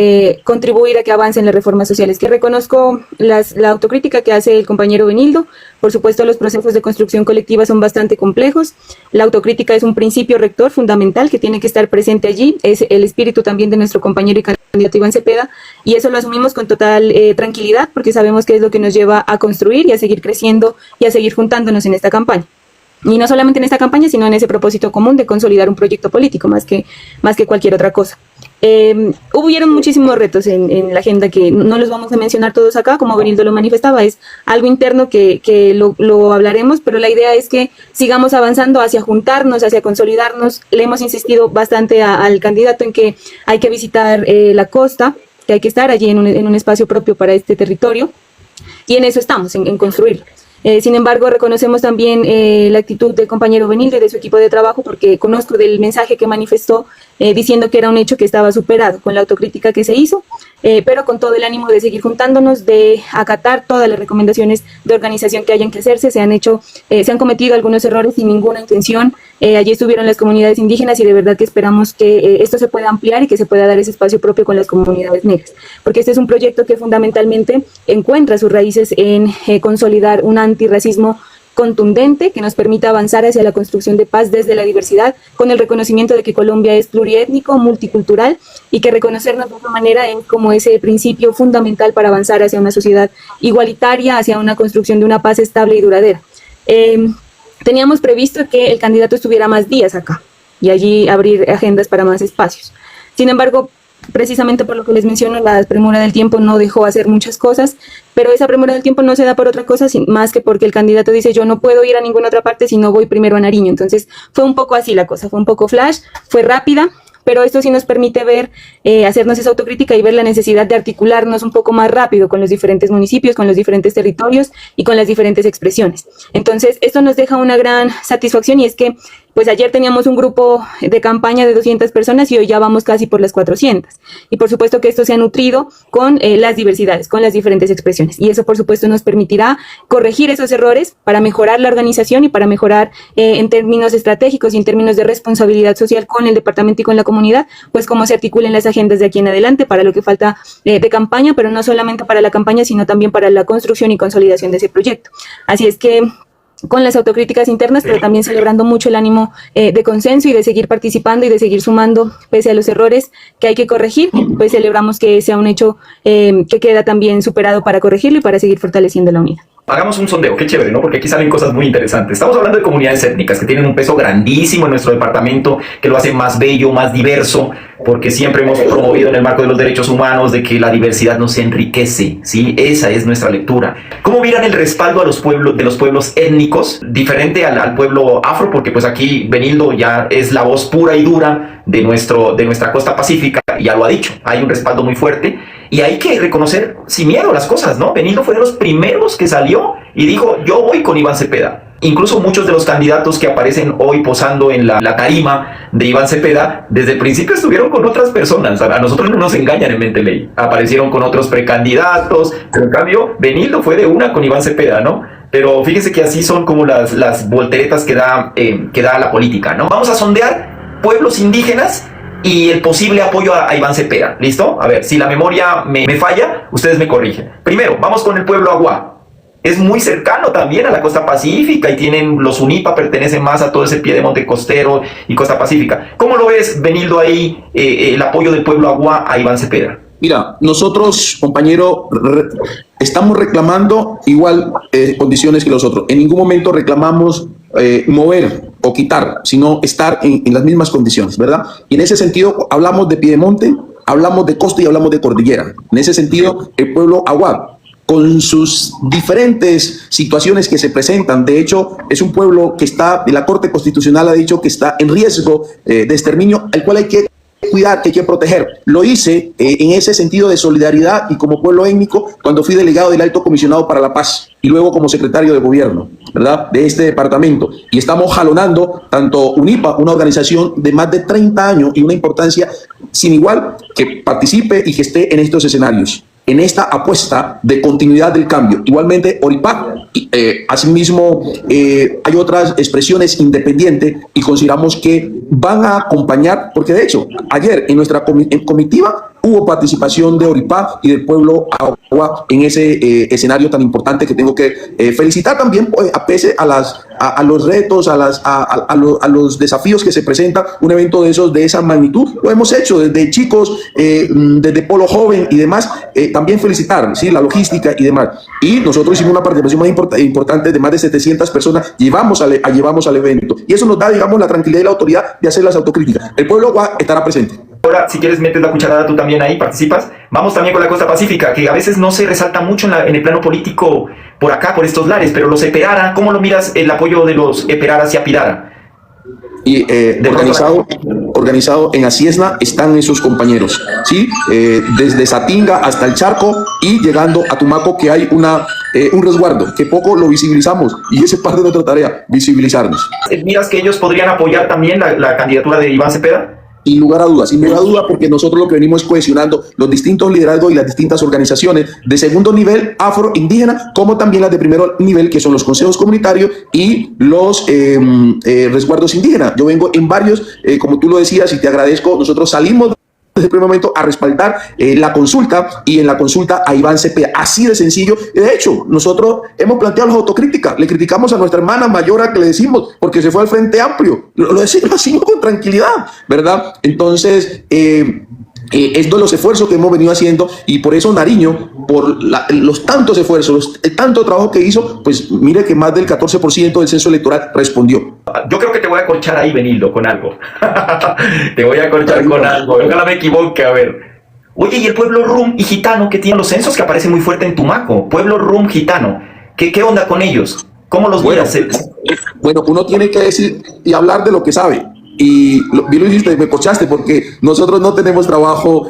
contribuir a que avancen las reformas sociales. Que reconozco la autocrítica que hace el compañero Benildo. Por supuesto, los procesos de construcción colectiva son bastante complejos. La autocrítica es un principio rector fundamental que tiene que estar presente allí. Es el espíritu también de nuestro compañero y candidato Iván Cepeda, y eso lo asumimos con total tranquilidad, porque sabemos que es lo que nos lleva a construir y a seguir creciendo y a seguir juntándonos en esta campaña. Y no solamente en esta campaña, sino en ese propósito común de consolidar un proyecto político, más que cualquier otra cosa. Hubieron muchísimos retos en la agenda que no los vamos a mencionar todos acá, como Benildo lo manifestaba, es algo interno que lo hablaremos, pero la idea es que sigamos avanzando hacia juntarnos, hacia consolidarnos. Le hemos insistido bastante al candidato en que hay que visitar la costa, que hay que estar allí en un espacio propio para este territorio, y en eso estamos, en construirlo. Sin embargo, reconocemos también la actitud del compañero Benilde y de su equipo de trabajo, porque conozco del mensaje que manifestó diciendo que era un hecho que estaba superado con la autocrítica que se hizo, pero con todo el ánimo de seguir juntándonos, de acatar todas las recomendaciones de organización que hayan que hacerse. Se han cometido algunos errores sin ninguna intención. Allí estuvieron las comunidades indígenas y de verdad que esperamos que esto se pueda ampliar y que se pueda dar ese espacio propio con las comunidades negras, porque este es un proyecto que fundamentalmente encuentra sus raíces en consolidar un antirracismo contundente que nos permita avanzar hacia la construcción de paz desde la diversidad, con el reconocimiento de que Colombia es pluriétnico, multicultural, y que reconocernos de alguna manera es como ese principio fundamental para avanzar hacia una sociedad igualitaria, hacia una construcción de una paz estable y duradera. Teníamos previsto que el candidato estuviera más días acá y allí abrir agendas para más espacios. Sin embargo, precisamente por lo que les menciono, la premura del tiempo no dejó hacer muchas cosas, pero esa premura del tiempo no se da por otra cosa más que porque el candidato dice: yo no puedo ir a ninguna otra parte si no voy primero a Nariño. Entonces fue un poco así la cosa, fue un poco flash, fue rápida, pero esto sí nos permite ver, hacernos esa autocrítica y ver la necesidad de articularnos un poco más rápido con los diferentes municipios, con los diferentes territorios y con las diferentes expresiones. Entonces esto nos deja una gran satisfacción, y es que pues ayer teníamos un grupo de campaña de 200 personas y hoy ya vamos casi por las 400. Y por supuesto que esto se ha nutrido con las diversidades, con las diferentes expresiones. Y eso por supuesto nos permitirá corregir esos errores para mejorar la organización y para mejorar en términos estratégicos y en términos de responsabilidad social con el departamento y con la comunidad, pues cómo se articulen las agendas de aquí en adelante para lo que falta de campaña, pero no solamente para la campaña, sino también para la construcción y consolidación de ese proyecto. Así es que con las autocríticas internas, pero también celebrando mucho el ánimo de consenso y de seguir participando y de seguir sumando pese a los errores que hay que corregir, pues celebramos que sea un hecho que queda también superado para corregirlo y para seguir fortaleciendo la unidad. Hagamos un sondeo, qué chévere, ¿no? Porque aquí salen cosas muy interesantes. Estamos hablando de comunidades étnicas que tienen un peso grandísimo en nuestro departamento, que lo hace más bello, más diverso, porque siempre hemos promovido en el marco de los derechos humanos de que la diversidad nos enriquece, ¿sí? Esa es nuestra lectura. ¿Cómo miran el respaldo a los pueblos, de los pueblos étnicos, diferente al pueblo afro? Porque pues aquí Benildo ya es la voz pura y dura de nuestra costa pacífica, ya lo ha dicho, hay un respaldo muy fuerte. Y hay que reconocer sin miedo las cosas, ¿no? Benildo fue de los primeros que salió y dijo: yo voy con Iván Cepeda. Incluso muchos de los candidatos que aparecen hoy posando en la tarima de Iván Cepeda, desde el principio estuvieron con otras personas. A nosotros no nos engañan en Mendeley. Aparecieron con otros precandidatos, pero en cambio Benildo fue de una con Iván Cepeda, ¿no? Pero fíjense que así son como las volteretas que da la política, ¿no? Vamos a sondear pueblos indígenas y el posible apoyo a Iván Cepeda. ¿Listo? A ver, si la memoria me falla, ustedes me corrigen. Primero, vamos con el pueblo Agua. Es muy cercano también a la costa pacífica y los UNIPA pertenecen más a todo ese piedemonte costero y costa pacífica. ¿Cómo lo ves, Benildo, ahí el apoyo del pueblo Agua a Iván Cepeda? Mira, nosotros, compañero, estamos reclamando igual condiciones que los otros. En ningún momento reclamamos mover o quitar, sino estar en las mismas condiciones, ¿verdad? Y en ese sentido hablamos de piedemonte, hablamos de costa y hablamos de cordillera. En ese sentido, el pueblo Agua, con sus diferentes situaciones que se presentan, de hecho, es un pueblo que la Corte Constitucional ha dicho que está en riesgo de exterminio, al cual hay que cuidar, que hay que proteger. Lo hice en ese sentido de solidaridad y como pueblo étnico cuando fui delegado del Alto Comisionado para la Paz y luego como secretario de gobierno, ¿verdad?, de este departamento. Y estamos jalonando tanto UNIPA, una organización de más de 30 años y una importancia sin igual, que participe y que esté en estos escenarios. en esta apuesta de continuidad del cambio. Igualmente, Oripá, asimismo, hay otras expresiones independientes y consideramos que van a acompañar, porque de hecho, ayer en nuestra comitiva hubo participación de Oripá y del pueblo Agua en ese escenario tan importante que tengo que felicitar también, pues, a pese a los retos, a los desafíos que se presentan, un evento de esa magnitud, lo hemos hecho desde chicos, desde Polo Joven y demás, también felicitar, ¿sí?, la logística y demás. Y nosotros hicimos una participación más importante de más de 700 personas, llevamos al evento. Y eso nos da, digamos, la tranquilidad y la autoridad de hacer las autocríticas. El pueblo Agua estará presente. Ahora, si quieres, metes la cucharada tú también ahí, participas. Vamos también con la costa pacífica, que a veces no se resalta mucho en el plano político por acá, por estos lares, pero los Eperara, ¿cómo lo miras el apoyo de los Eperara hacia Pirara? Y organizado en Aciesna están esos compañeros, ¿sí? Desde Satinga hasta el Charco y llegando a Tumaco, que hay un resguardo que poco lo visibilizamos, y esa es parte de nuestra tarea, visibilizarnos. ¿Miras que ellos podrían apoyar también la candidatura de Iván Cepeda? Sin lugar a dudas, porque nosotros lo que venimos es cohesionando los distintos liderazgos y las distintas organizaciones de segundo nivel afro-indígena, como también las de primer nivel, que son los consejos comunitarios y los resguardos indígenas. Yo vengo en varios, como tú lo decías, y te agradezco, nosotros salimos desde el primer momento a respaldar la consulta, y en la consulta a Iván Cepeda, así de sencillo. De hecho, nosotros hemos planteado la autocrítica, le criticamos a nuestra hermana Mayora, que le decimos, porque se fue al Frente Amplio, lo decimos con tranquilidad, ¿verdad? Entonces, es de los esfuerzos que hemos venido haciendo, y por eso Nariño, por los tantos esfuerzos, el tanto trabajo que hizo, pues mire que más del 14% del censo electoral respondió. Yo creo que te voy a acorchar ahí, Benildo, con algo. Te voy a acorchar con algo. Ojalá me equivoque, a ver. Oye, y el pueblo rum y gitano que tiene los censos, que aparece muy fuerte en Tumaco. Pueblo rum gitano. ¿Qué onda con ellos? ¿Cómo los miras? Bueno, uno tiene que decir y hablar de lo que sabe. Y bien lo dijiste, me corchaste, porque nosotros no tenemos trabajo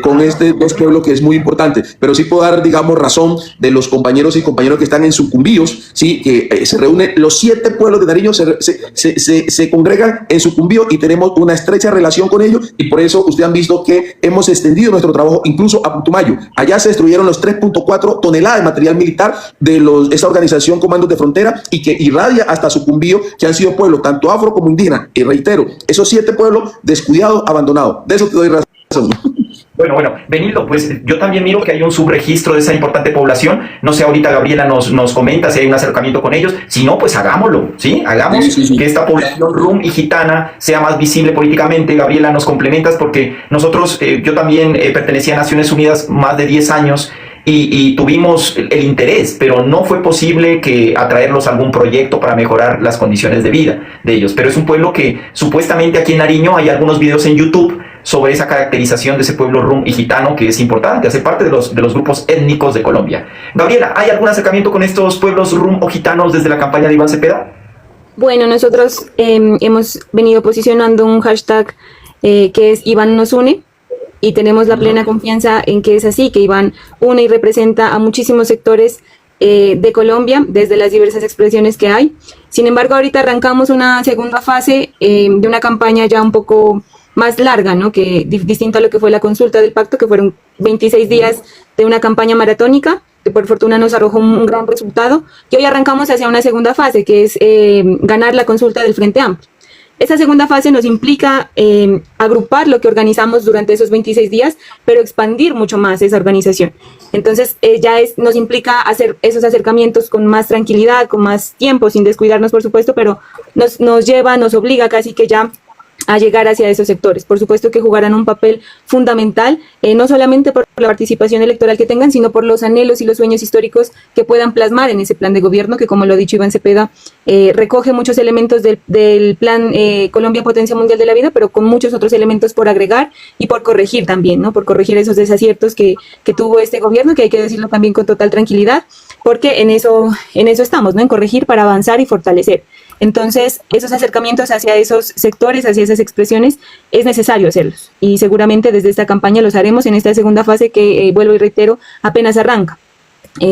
con este dos pueblos, que es muy importante, pero sí puedo dar, digamos, razón de los compañeros y compañeras que están en Sucumbíos, sí, que se reúnen los 7 pueblos de Nariño, se congregan en Sucumbío, y tenemos una estrecha relación con ellos, y por eso ustedes han visto que hemos extendido nuestro trabajo incluso a Putumayo. Allá se destruyeron los 3.4 toneladas de material militar de esta organización Comandos de Frontera, y que irradia hasta Sucumbío, que han sido pueblos tanto afro como indígena, y reitero, esos 7 pueblos descuidados, abandonados. De eso te doy razón. Bueno, Benildo, pues yo también miro que hay un subregistro de esa importante población. No sé, ahorita Gabriela nos comenta si hay un acercamiento con ellos. Si no, pues hagámoslo, ¿sí? Hagamos sí. Que esta población rum y gitana sea más visible políticamente. Gabriela, nos complementas, porque nosotros, yo también pertenecía a Naciones Unidas más de 10 años, y tuvimos el interés, pero no fue posible atraerlos a algún proyecto para mejorar las condiciones de vida de ellos. Pero es un pueblo que supuestamente aquí en Nariño hay algunos videos en YouTube sobre esa caracterización de ese pueblo rum y gitano, que es importante, hace parte de los grupos étnicos de Colombia. Gabriela, ¿hay algún acercamiento con estos pueblos rum o gitanos desde la campaña de Iván Cepeda? Bueno, nosotros hemos venido posicionando un hashtag que es Iván nos une, y tenemos la plena confianza en que es así, que Iván une y representa a muchísimos sectores de Colombia, desde las diversas expresiones que hay. Sin embargo, ahorita arrancamos una segunda fase de una campaña ya un poco más larga, ¿no? Que distinto a lo que fue la consulta del pacto, que fueron 26 días de una campaña maratónica, que por fortuna nos arrojó un gran resultado, y hoy arrancamos hacia una segunda fase, que es ganar la consulta del Frente Amplio. Esta segunda fase nos implica agrupar lo que organizamos durante esos 26 días, pero expandir mucho más esa organización. Entonces, nos implica hacer esos acercamientos con más tranquilidad, con más tiempo, sin descuidarnos, por supuesto, pero nos obliga casi que ya a llegar hacia esos sectores. Por supuesto que jugarán un papel fundamental, no solamente por la participación electoral que tengan, sino por los anhelos y los sueños históricos que puedan plasmar en ese plan de gobierno, que, como lo ha dicho Iván Cepeda, recoge muchos elementos del plan Colombia Potencia Mundial de la Vida, pero con muchos otros elementos por agregar y por corregir también, ¿no? Por corregir esos desaciertos que tuvo este gobierno, que hay que decirlo también con total tranquilidad, porque en eso estamos, ¿no? En corregir para avanzar y fortalecer. Entonces, esos acercamientos hacia esos sectores, hacia esas expresiones, es necesario hacerlos. Y seguramente desde esta campaña los haremos en esta segunda fase que, vuelvo y reitero, apenas arranca.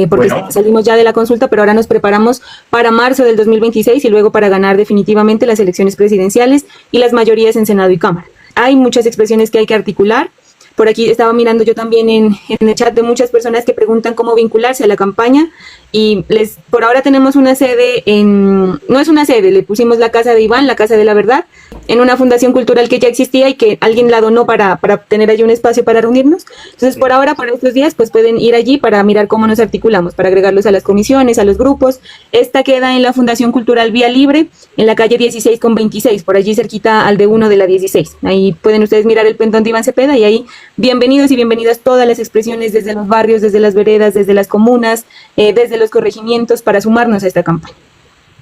Porque salimos ya de la consulta, pero ahora nos preparamos para marzo del 2026 y luego para ganar definitivamente las elecciones presidenciales y las mayorías en Senado y Cámara. Hay muchas expresiones que hay que articular, Por aquí estaba mirando yo también en el chat de muchas personas que preguntan cómo vincularse a la campaña, y por ahora tenemos una sede no es una sede, le pusimos la Casa de Iván, la Casa de la Verdad, en una fundación cultural que ya existía y que alguien la donó para tener allí un espacio para reunirnos. Entonces, por ahora, para estos días, pues pueden ir allí para mirar cómo nos articulamos, para agregarlos a las comisiones, a los grupos. Esta queda en la Fundación Cultural Vía Libre, en la calle 16 con 26, por allí cerquita al D1 de la 16. Ahí pueden ustedes mirar el pentón de Iván Cepeda, y ahí bienvenidos y bienvenidas todas las expresiones desde los barrios, desde las veredas, desde las comunas, desde los corregimientos, para sumarnos a esta campaña.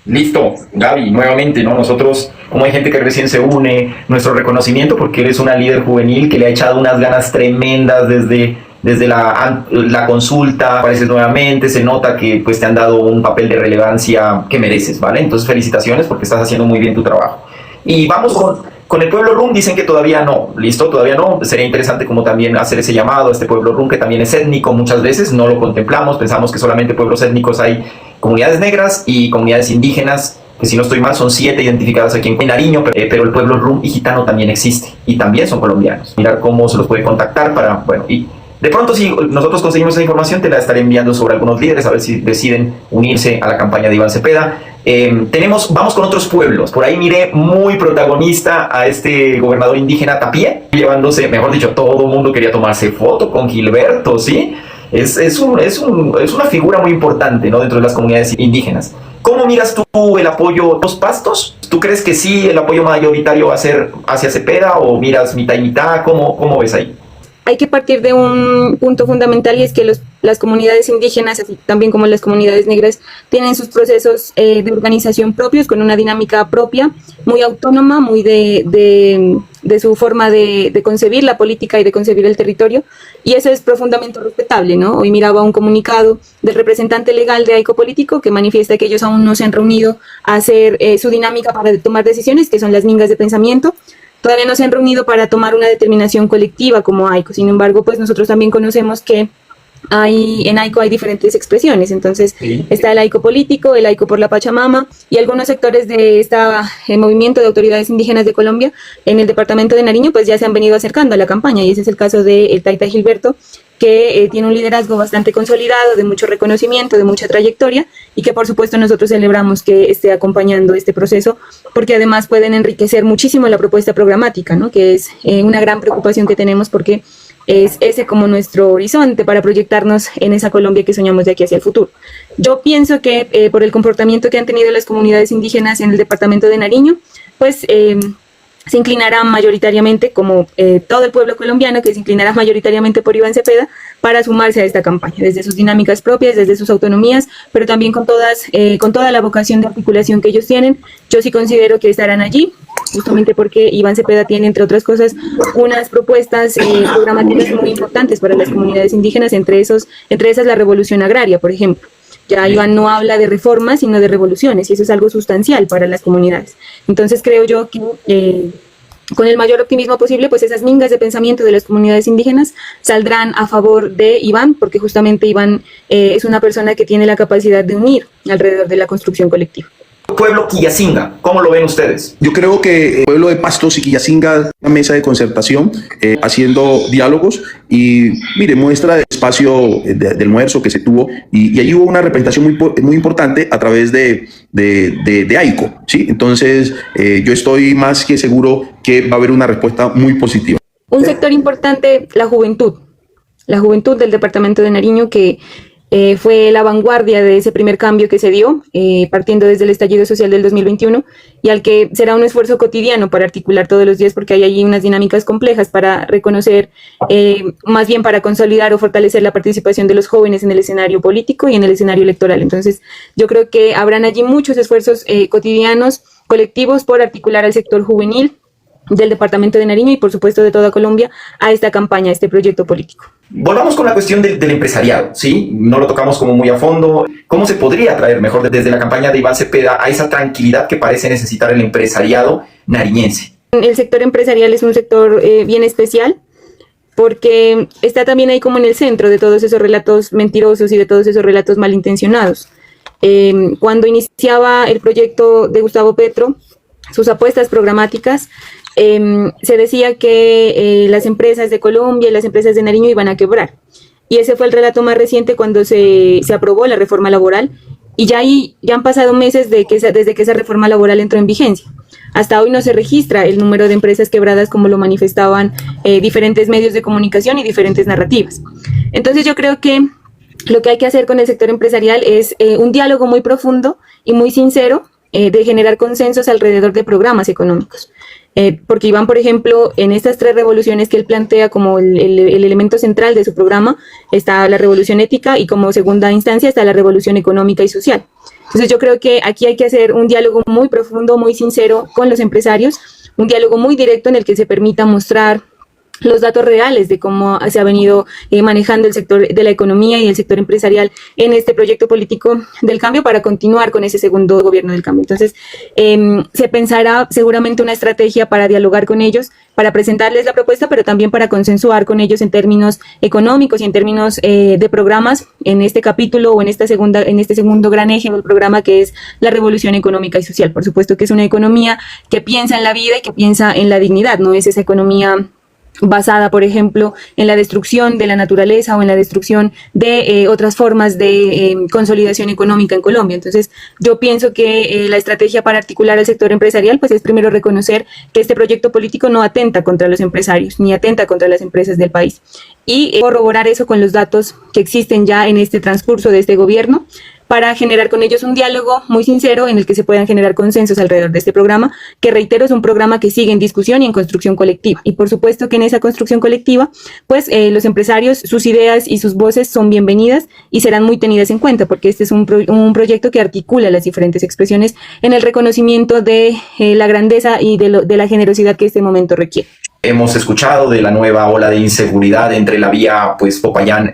Listo, Gaby, nuevamente, ¿no? Nosotros, como hay gente que recién se une, nuestro reconocimiento, porque eres una líder juvenil que le ha echado unas ganas tremendas desde la consulta, apareces nuevamente, se nota que pues te han dado un papel de relevancia que mereces, ¿vale? Entonces, felicitaciones porque estás haciendo muy bien tu trabajo. Y vamos con el pueblo rum. Dicen que todavía no, listo, todavía no. Sería interesante como también hacer ese llamado a este pueblo rum, que también es étnico muchas veces, no lo contemplamos, pensamos que solamente pueblos étnicos hay comunidades negras y comunidades indígenas, que si no estoy mal son 7 identificadas aquí en Nariño, pero el pueblo rum y gitano también existe y también son colombianos. Mirar cómo se los puede contactar para, bueno, y de pronto si nosotros conseguimos esa información te la estaré enviando sobre algunos líderes a ver si deciden unirse a la campaña de Iván Cepeda. Vamos con otros pueblos. Por ahí miré muy protagonista a este gobernador indígena Tapie, llevándose, mejor dicho, todo el mundo quería tomarse foto con Gilberto, ¿sí? Es una figura muy importante, ¿no?, dentro de las comunidades indígenas. ¿Cómo miras tú el apoyo a los pastos? ¿Tú crees que sí el apoyo mayoritario va a ser hacia Cepeda o miras mitad y mitad? ¿Cómo ves ahí? Hay que partir de un punto fundamental, y es que las comunidades indígenas, así también como las comunidades negras, tienen sus procesos de organización propios, con una dinámica propia, muy autónoma, muy de su forma de concebir la política y de concebir el territorio, y eso es profundamente respetable, ¿no? Hoy miraba un comunicado del representante legal de AICO Político que manifiesta que ellos aún no se han reunido a hacer su dinámica para tomar decisiones, que son las mingas de pensamiento. Todavía no se han reunido para tomar una determinación colectiva como AICO. Sin embargo, pues nosotros también conocemos que en AICO hay diferentes expresiones. Entonces, sí, está el AICO político, el AICO por la Pachamama, y algunos sectores de este movimiento de autoridades indígenas de Colombia en el departamento de Nariño pues ya se han venido acercando a la campaña, y ese es el caso del Taita Gilberto, que tiene un liderazgo bastante consolidado, de mucho reconocimiento, de mucha trayectoria, y que por supuesto nosotros celebramos que esté acompañando este proceso, porque además pueden enriquecer muchísimo la propuesta programática, ¿no?, que es una gran preocupación que tenemos, porque es ese como nuestro horizonte para proyectarnos en esa Colombia que soñamos de aquí hacia el futuro. Yo pienso que por el comportamiento que han tenido las comunidades indígenas en el departamento de Nariño, pues se inclinará mayoritariamente, como todo el pueblo colombiano, que se inclinará mayoritariamente por Iván Cepeda para sumarse a esta campaña, desde sus dinámicas propias, desde sus autonomías, pero también con toda la vocación de articulación que ellos tienen. Yo sí considero que estarán allí, justamente porque Iván Cepeda tiene, entre otras cosas, unas propuestas programáticas muy importantes para las comunidades indígenas, entre esas la revolución agraria, por ejemplo. Ya Iván no habla de reformas, sino de revoluciones, y eso es algo sustancial para las comunidades. Entonces creo yo que con el mayor optimismo posible, pues esas mingas de pensamiento de las comunidades indígenas saldrán a favor de Iván, porque justamente Iván es una persona que tiene la capacidad de unir alrededor de la construcción colectiva. Pueblo Quillacinga, ¿cómo lo ven ustedes? Yo creo que el pueblo de Pastos y Quillacinga, una mesa de concertación, haciendo diálogos, y mire, muestra el espacio de almuerzo que se tuvo, y allí hubo una representación muy importante a través de AICO, ¿sí? Entonces, yo estoy más que seguro que va a haber una respuesta muy positiva. Un sector importante, la juventud del departamento de Nariño, que fue la vanguardia de ese primer cambio que se dio, partiendo desde el estallido social del 2021, y al que será un esfuerzo cotidiano para articular todos los días, porque hay allí unas dinámicas complejas para reconocer, más bien para consolidar o fortalecer la participación de los jóvenes en el escenario político y en el escenario electoral. Entonces, yo creo que habrán allí muchos esfuerzos cotidianos, colectivos, por articular al sector juvenil del departamento de Nariño y por supuesto de toda Colombia a esta campaña, a este proyecto político. Volvamos con la cuestión del empresariado, ¿sí? No lo tocamos como muy a fondo. ¿Cómo se podría traer mejor desde la campaña de Iván Cepeda a esa tranquilidad que parece necesitar el empresariado nariñense? El sector empresarial es un sector bien especial, porque está también ahí como en el centro de todos esos relatos mentirosos y de todos esos relatos malintencionados. Cuando iniciaba el proyecto de Gustavo Petro, sus apuestas programáticas se decía que las empresas de Colombia y las empresas de Nariño iban a quebrar. Y ese fue el relato más reciente cuando se aprobó la reforma laboral. Y ya han pasado meses desde que esa reforma laboral entró en vigencia. Hasta hoy no se registra el número de empresas quebradas como lo manifestaban diferentes medios de comunicación y diferentes narrativas. Entonces yo creo que lo que hay que hacer con el sector empresarial es un diálogo muy profundo y muy sincero de generar consensos alrededor de programas económicos. Porque Iván, por ejemplo, en estas 3 revoluciones que él plantea como el elemento central de su programa, está la revolución ética y como segunda instancia está la revolución económica y social. Entonces yo creo que aquí hay que hacer un diálogo muy profundo, muy sincero con los empresarios, un diálogo muy directo en el que se permita mostrar los datos reales de cómo se ha venido manejando el sector de la economía y el sector empresarial en este proyecto político del cambio para continuar con ese segundo gobierno del cambio. Entonces, se pensará seguramente una estrategia para dialogar con ellos, para presentarles la propuesta, pero también para consensuar con ellos en términos económicos y en términos de programas en este capítulo o en este segundo gran eje del programa, que es la revolución económica y social. Por supuesto que es una economía que piensa en la vida y que piensa en la dignidad, no es esa economía basada, por ejemplo, en la destrucción de la naturaleza o en la destrucción de otras formas de consolidación económica en Colombia. Entonces, yo pienso que la estrategia para articular el sector empresarial, pues es primero reconocer que este proyecto político no atenta contra los empresarios, ni atenta contra las empresas del país. Y corroborar eso con los datos que existen ya en este transcurso de este gobierno, para generar con ellos un diálogo muy sincero en el que se puedan generar consensos alrededor de este programa, que reitero es un programa que sigue en discusión y en construcción colectiva. Y por supuesto que en esa construcción colectiva, pues los empresarios, sus ideas y sus voces son bienvenidas y serán muy tenidas en cuenta, porque este es un proyecto que articula las diferentes expresiones en el reconocimiento de la grandeza y de la generosidad que este momento requiere. Hemos escuchado de la nueva ola de inseguridad entre la vía pues, Popayán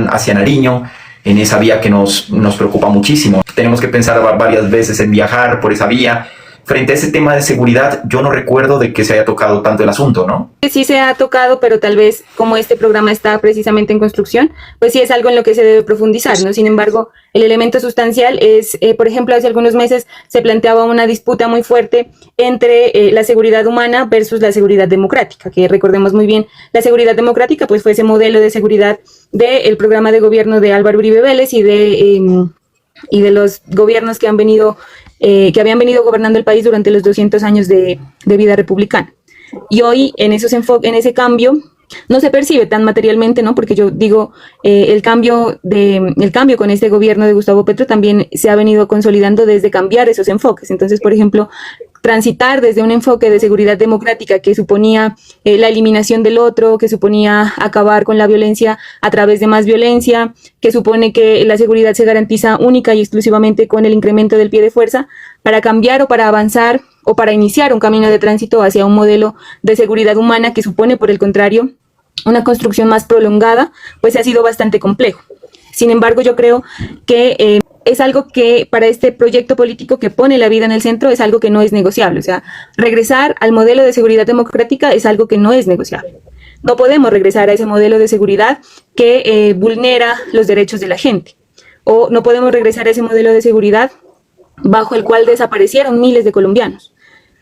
hacia Nariño, en esa vía que nos preocupa muchísimo. Tenemos que pensar varias veces en viajar por esa vía. Frente a ese tema de seguridad, yo no recuerdo de que se haya tocado tanto el asunto, ¿no? Sí se ha tocado, pero tal vez como este programa está precisamente en construcción, pues sí es algo en lo que se debe profundizar, ¿no? Sin embargo, el elemento sustancial es, por ejemplo, hace algunos meses se planteaba una disputa muy fuerte entre la seguridad humana versus la seguridad democrática, que recordemos muy bien, la seguridad democrática pues fue ese modelo de seguridad del programa de gobierno de Álvaro Uribe Vélez y de los gobiernos que habían venido gobernando el país durante los 200 años de vida republicana. Y hoy en ese cambio no se percibe tan materialmente, ¿no? Porque yo digo, el cambio con este gobierno de Gustavo Petro también se ha venido consolidando desde cambiar esos enfoques. Entonces, por ejemplo, transitar desde un enfoque de seguridad democrática que suponía la eliminación del otro, que suponía acabar con la violencia a través de más violencia, que supone que la seguridad se garantiza única y exclusivamente con el incremento del pie de fuerza, para cambiar o para avanzar o para iniciar un camino de tránsito hacia un modelo de seguridad humana que supone, por el contrario, una construcción más prolongada, pues ha sido bastante complejo. Sin embargo, yo creo que es algo que para este proyecto político que pone la vida en el centro es algo que no es negociable. O sea, regresar al modelo de seguridad democrática es algo que no es negociable. No podemos regresar a ese modelo de seguridad que vulnera los derechos de la gente. O no podemos regresar a ese modelo de seguridad bajo el cual desaparecieron miles de colombianos.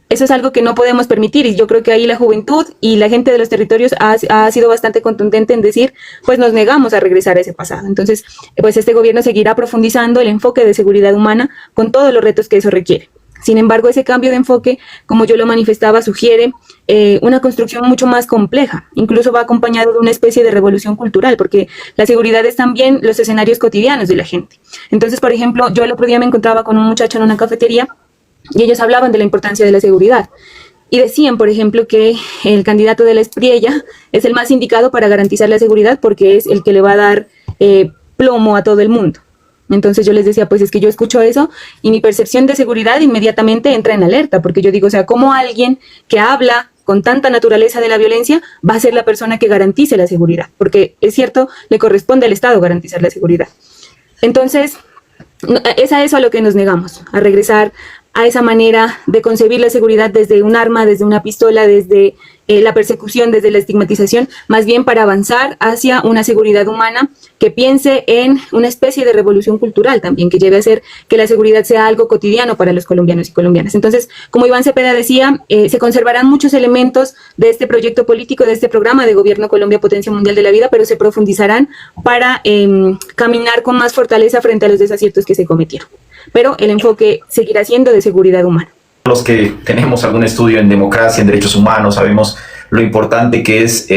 Eso es algo que no podemos permitir y yo creo que ahí la juventud y la gente de los territorios ha sido bastante contundente en decir, pues nos negamos a regresar a ese pasado. Entonces, pues este gobierno seguirá profundizando el enfoque de seguridad humana con todos los retos que eso requiere. Sin embargo, ese cambio de enfoque, como yo lo manifestaba, sugiere una construcción mucho más compleja. Incluso va acompañado de una especie de revolución cultural, porque la seguridad es también los escenarios cotidianos de la gente. Entonces, por ejemplo, yo el otro día me encontraba con un muchacho en una cafetería y ellos hablaban de la importancia de la seguridad. Y decían, por ejemplo, que el candidato de la Espriella es el más indicado para garantizar la seguridad porque es el que le va a dar plomo a todo el mundo. Entonces yo les decía, pues es que yo escucho eso y mi percepción de seguridad inmediatamente entra en alerta, porque yo digo, o sea, ¿cómo alguien que habla con tanta naturaleza de la violencia va a ser la persona que garantice la seguridad? Porque es cierto, le corresponde al Estado garantizar la seguridad. Entonces, es a eso a lo que nos negamos, a regresar a esa manera de concebir la seguridad desde un arma, desde una pistola, desde la persecución, desde la estigmatización, más bien para avanzar hacia una seguridad humana que piense en una especie de revolución cultural también, que lleve a ser que la seguridad sea algo cotidiano para los colombianos y colombianas. Entonces, como Iván Cepeda decía, se conservarán muchos elementos de este proyecto político, de este programa de Gobierno Colombia Potencia Mundial de la Vida, pero se profundizarán para caminar con más fortaleza frente a los desaciertos que se cometieron. Pero el enfoque seguirá siendo de seguridad humana. Los que tenemos algún estudio en democracia, en derechos humanos, sabemos lo importante que es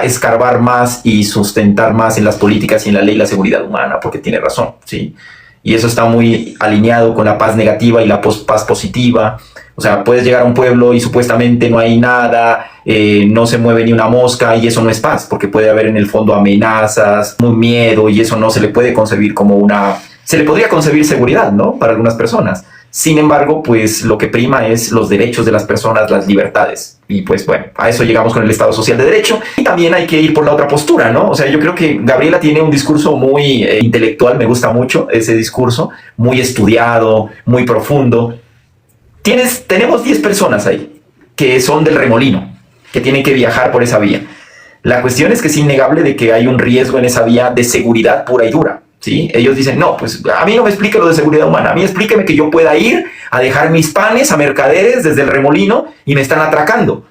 escarbar más y sustentar más en las políticas y en la ley la seguridad humana, porque tiene razón, ¿sí? Y eso está muy alineado con la paz negativa y la paz positiva. O sea, puedes llegar a un pueblo y supuestamente no hay nada, no se mueve ni una mosca, y eso no es paz, porque puede haber en el fondo amenazas, un miedo, y eso no se le puede concebir como una... Se le podría concebir seguridad, ¿no? Para algunas personas. Sin embargo, pues lo que prima es los derechos de las personas, las libertades. Y pues bueno, a eso llegamos con el Estado Social de Derecho. Y también hay que ir por la otra postura, ¿no? O sea, yo creo que Gabriela tiene un discurso muy intelectual, me gusta mucho ese discurso, muy estudiado, muy profundo. Tenemos 10 personas ahí que son del remolino, que tienen que viajar por esa vía. La cuestión es que es innegable de que hay un riesgo en esa vía de seguridad pura y dura. ¿Sí? Ellos dicen, no, pues a mí no me explique lo de seguridad humana, a mí explíqueme que yo pueda ir a dejar mis panes a mercaderes desde el remolino y me están atracando.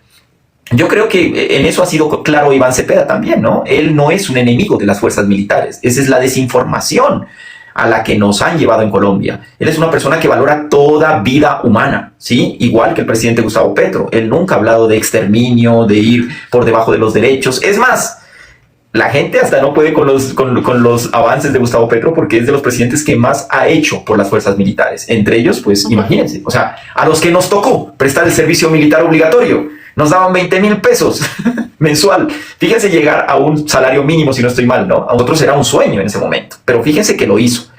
Yo creo que en eso ha sido claro Iván Cepeda también, ¿no? Él no es un enemigo de las fuerzas militares, esa es la desinformación a la que nos han llevado en Colombia. Él es una persona que valora toda vida humana, ¿sí? Igual que el presidente Gustavo Petro. Él nunca ha hablado de exterminio, de ir por debajo de los derechos. Es más, la gente hasta no puede con los avances de Gustavo Petro, porque es de los presidentes que más ha hecho por las fuerzas militares. Entre ellos, pues imagínense, o sea, a los que nos tocó prestar el servicio militar obligatorio, nos daban 20,000 pesos mensual. Fíjense llegar a un salario mínimo, si no estoy mal, ¿no? A nosotros era un sueño en ese momento, pero fíjense que lo hizo.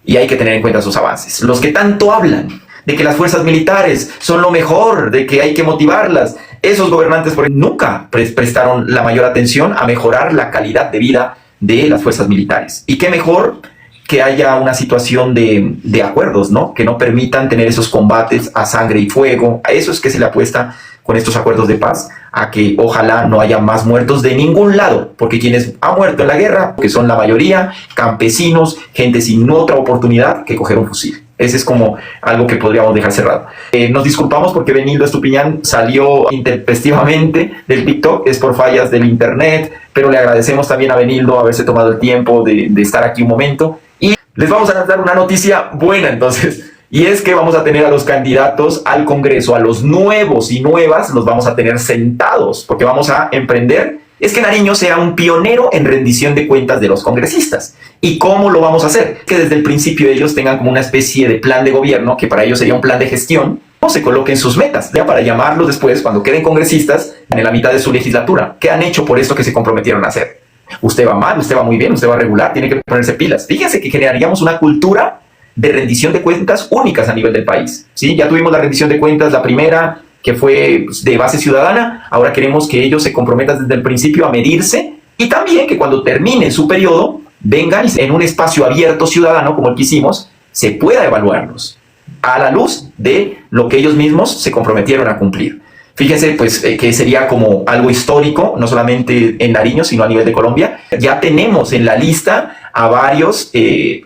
Y hay que tener en cuenta sus avances. Los que tanto hablan de que las fuerzas militares son lo mejor, de que hay que motivarlas, esos gobernantes nunca prestaron la mayor atención a mejorar la calidad de vida de las fuerzas militares. Y qué mejor que haya una situación de acuerdos, ¿no? Que no permitan tener esos combates a sangre y fuego. A eso es que se le apuesta con estos acuerdos de paz, a que ojalá no haya más muertos de ningún lado, porque quienes han muerto en la guerra, que son la mayoría, campesinos, gente sin otra oportunidad que coger un fusil. Ese es como algo que podríamos dejar cerrado. Nos disculpamos porque Benildo Estupiñán salió intempestivamente del TikTok, es por fallas del internet, pero le agradecemos también a Benildo haberse tomado el tiempo de estar aquí un momento. Y les vamos a dar una noticia buena entonces, y es que vamos a tener a los candidatos al Congreso, a los nuevos y nuevas, los vamos a tener sentados, porque vamos a emprender. Es que Nariño sea un pionero en rendición de cuentas de los congresistas. ¿Y cómo lo vamos a hacer? Que desde el principio ellos tengan como una especie de plan de gobierno, que para ellos sería un plan de gestión, o se coloquen sus metas, ya para llamarlos después, cuando queden congresistas, en la mitad de su legislatura. ¿Qué han hecho por esto que se comprometieron a hacer? Usted va mal, usted va muy bien, usted va regular, tiene que ponerse pilas. Fíjense que generaríamos una cultura de rendición de cuentas únicas a nivel del país, ¿sí? Ya tuvimos la rendición de cuentas, la primera, que fue de base ciudadana. Ahora queremos que ellos se comprometan desde el principio a medirse, y también que cuando termine su periodo vengan y en un espacio abierto ciudadano como el que hicimos se pueda evaluarlos a la luz de lo que ellos mismos se comprometieron a cumplir. Fíjense pues que sería como algo histórico, no solamente en Nariño sino a nivel de Colombia. Ya tenemos en la lista a varios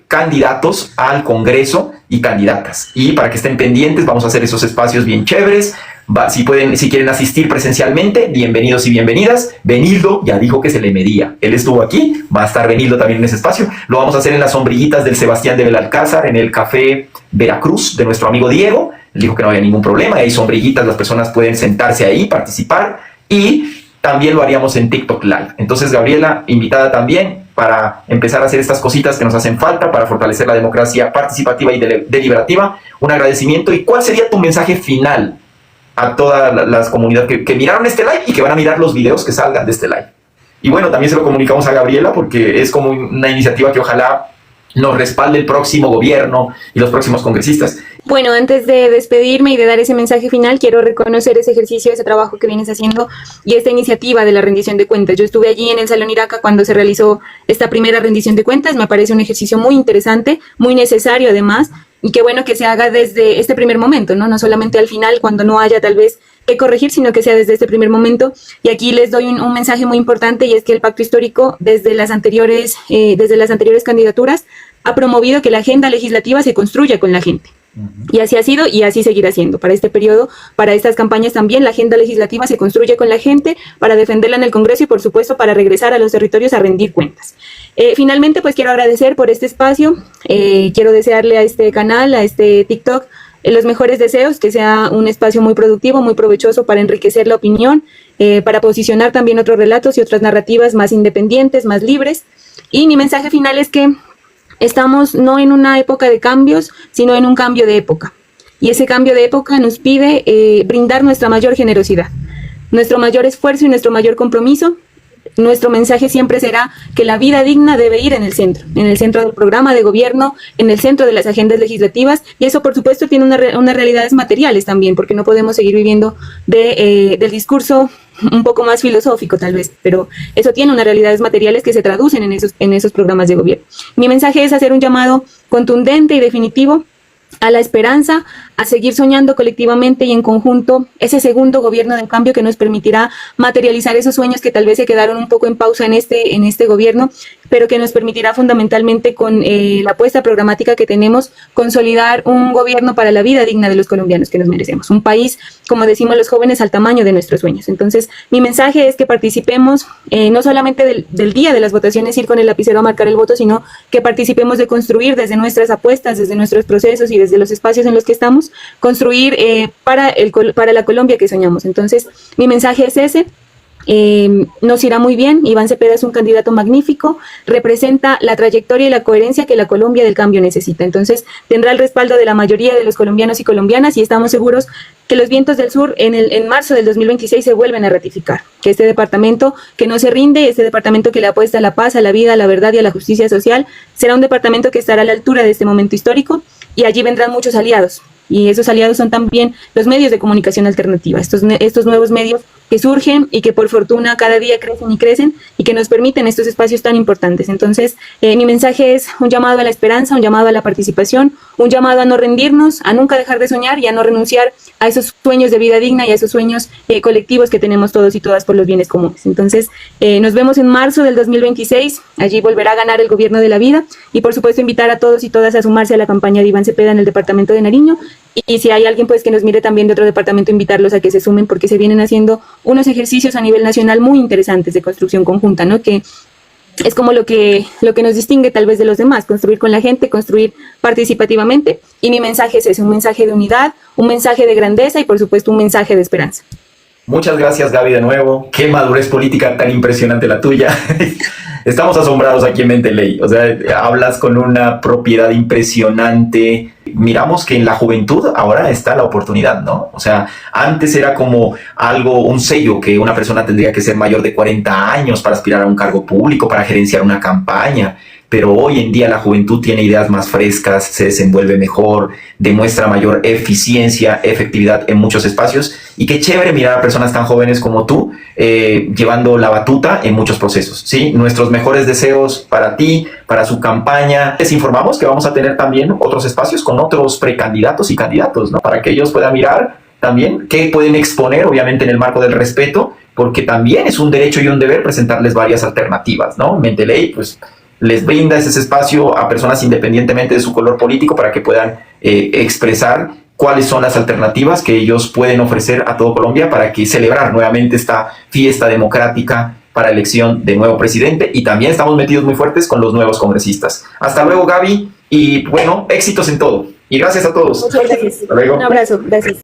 candidatos al Congreso y candidatas, y para que estén pendientes vamos a hacer esos espacios bien chéveres. Si quieren asistir presencialmente, bienvenidos y bienvenidas. Benildo ya dijo que se le medía, él estuvo aquí, va a estar Benildo también en ese espacio. Lo vamos a hacer en las sombrillitas del Sebastián de Belalcázar, en el Café Veracruz de nuestro amigo Diego. Él dijo que no había ningún problema, hay sombrillitas, las personas pueden sentarse ahí, participar, y también lo haríamos en TikTok Live. Entonces Gabriela, invitada también para empezar a hacer estas cositas que nos hacen falta para fortalecer la democracia participativa y deliberativa. Un agradecimiento. ¿Y cuál sería tu mensaje final a todas las comunidades que miraron este live y que van a mirar los videos que salgan de este live? Y bueno, también se lo comunicamos a Gabriela porque es como una iniciativa que ojalá nos respalde el próximo gobierno y los próximos congresistas. Bueno, antes de despedirme y de dar ese mensaje final, quiero reconocer ese ejercicio, ese trabajo que vienes haciendo y esta iniciativa de la rendición de cuentas. Yo estuve allí en el Salón Iraca cuando se realizó esta primera rendición de cuentas. Me parece un ejercicio muy interesante, muy necesario además. y qué bueno que se haga desde este primer momento, ¿no? No solamente al final, cuando no haya tal vez que corregir, sino que sea desde este primer momento. Y aquí les doy un mensaje muy importante, y es que el Pacto Histórico, desde las anteriores candidaturas, ha promovido que la agenda legislativa se construya con la gente. Y así ha sido y así seguirá siendo. Para este periodo, para estas campañas también, la agenda legislativa se construye con la gente para defenderla en el Congreso y, por supuesto, para regresar a los territorios a rendir cuentas. Finalmente, pues quiero agradecer por este espacio. Quiero desearle a este canal, a este TikTok, los mejores deseos, que sea un espacio muy productivo, muy provechoso para enriquecer la opinión, para posicionar también otros relatos y otras narrativas más independientes, más libres. Y mi mensaje final es que estamos no en una época de cambios, sino en un cambio de época. Y ese cambio de época nos pide brindar nuestra mayor generosidad, nuestro mayor esfuerzo y nuestro mayor compromiso. Nuestro mensaje siempre será que la vida digna debe ir en el centro del programa de gobierno, en el centro de las agendas legislativas, y eso, por supuesto, tiene unas realidades materiales también, porque no podemos seguir viviendo del discurso un poco más filosófico tal vez, pero eso tiene unas realidades materiales que se traducen en esos programas de gobierno. Mi mensaje es hacer un llamado contundente y definitivo a la esperanza, a seguir soñando colectivamente y en conjunto ese segundo gobierno de cambio que nos permitirá materializar esos sueños que tal vez se quedaron un poco en pausa en este gobierno, pero que nos permitirá fundamentalmente, con la apuesta programática que tenemos, consolidar un gobierno para la vida digna de los colombianos que nos merecemos, un país, como decimos los jóvenes, al tamaño de nuestros sueños. Entonces, mi mensaje es que participemos no solamente del día de las votaciones, ir con el lapicero a marcar el voto, sino que participemos de construir desde nuestras apuestas, desde nuestros procesos y desde los espacios en los que estamos, construir para la Colombia que soñamos. Entonces, mi mensaje es ese. Nos irá muy bien. Iván Cepeda es un candidato magnífico, representa la trayectoria y la coherencia que la Colombia del cambio necesita. Entonces, tendrá el respaldo de la mayoría de los colombianos y colombianas, y estamos seguros que los vientos del sur en marzo del 2026 se vuelven a ratificar, que este departamento que no se rinde, este departamento que le apuesta a la paz, a la vida, a la verdad y a la justicia social, será un departamento que estará a la altura de este momento histórico, y allí vendrán muchos aliados. Y esos aliados son también los medios de comunicación alternativa, estos nuevos medios que surgen y que por fortuna cada día crecen y crecen y que nos permiten estos espacios tan importantes. Entonces, mi mensaje es un llamado a la esperanza, un llamado a la participación, un llamado a no rendirnos, a nunca dejar de soñar y a no renunciar a esos sueños de vida digna y a esos sueños colectivos que tenemos todos y todas por los bienes comunes. Entonces, nos vemos en marzo del 2026, allí volverá a ganar el gobierno de la vida, y por supuesto invitar a todos y todas a sumarse a la campaña de Iván Cepeda en el departamento de Nariño, y si hay alguien pues que nos mire también de otro departamento, invitarlos a que se sumen, porque se vienen haciendo unos ejercicios a nivel nacional muy interesantes de construcción conjunta, ¿no? Que es como lo que nos distingue tal vez de los demás, construir con la gente, construir participativamente. Y mi mensaje es ese, un mensaje de unidad, un mensaje de grandeza y por supuesto un mensaje de esperanza. Muchas gracias, Gaby, de nuevo. Qué madurez política tan impresionante la tuya. Estamos asombrados aquí en Mendeley. O sea, hablas con una propiedad impresionante. Miramos que en la juventud ahora está la oportunidad, ¿no? O sea, antes era como un sello que una persona tendría que ser mayor de 40 años para aspirar a un cargo público, para gerenciar una campaña. Pero hoy en día la juventud tiene ideas más frescas, se desenvuelve mejor, demuestra mayor eficiencia, efectividad en muchos espacios. Y qué chévere mirar a personas tan jóvenes como tú llevando la batuta en muchos procesos, ¿sí? Nuestros mejores deseos para ti, para su campaña. Les informamos que vamos a tener también otros espacios con otros precandidatos y candidatos, ¿no? Para que ellos puedan mirar también qué pueden exponer, obviamente en el marco del respeto, porque también es un derecho y un deber presentarles varias alternativas, ¿no? Mendeley, pues, les brinda ese espacio a personas independientemente de su color político para que puedan expresar cuáles son las alternativas que ellos pueden ofrecer a todo Colombia para que celebrar nuevamente esta fiesta democrática para elección de nuevo presidente. Y también estamos metidos muy fuertes con los nuevos congresistas. Hasta luego, Gaby, y bueno, éxitos en todo. Y gracias a todos. Muchas gracias. Hasta luego. Un abrazo, gracias.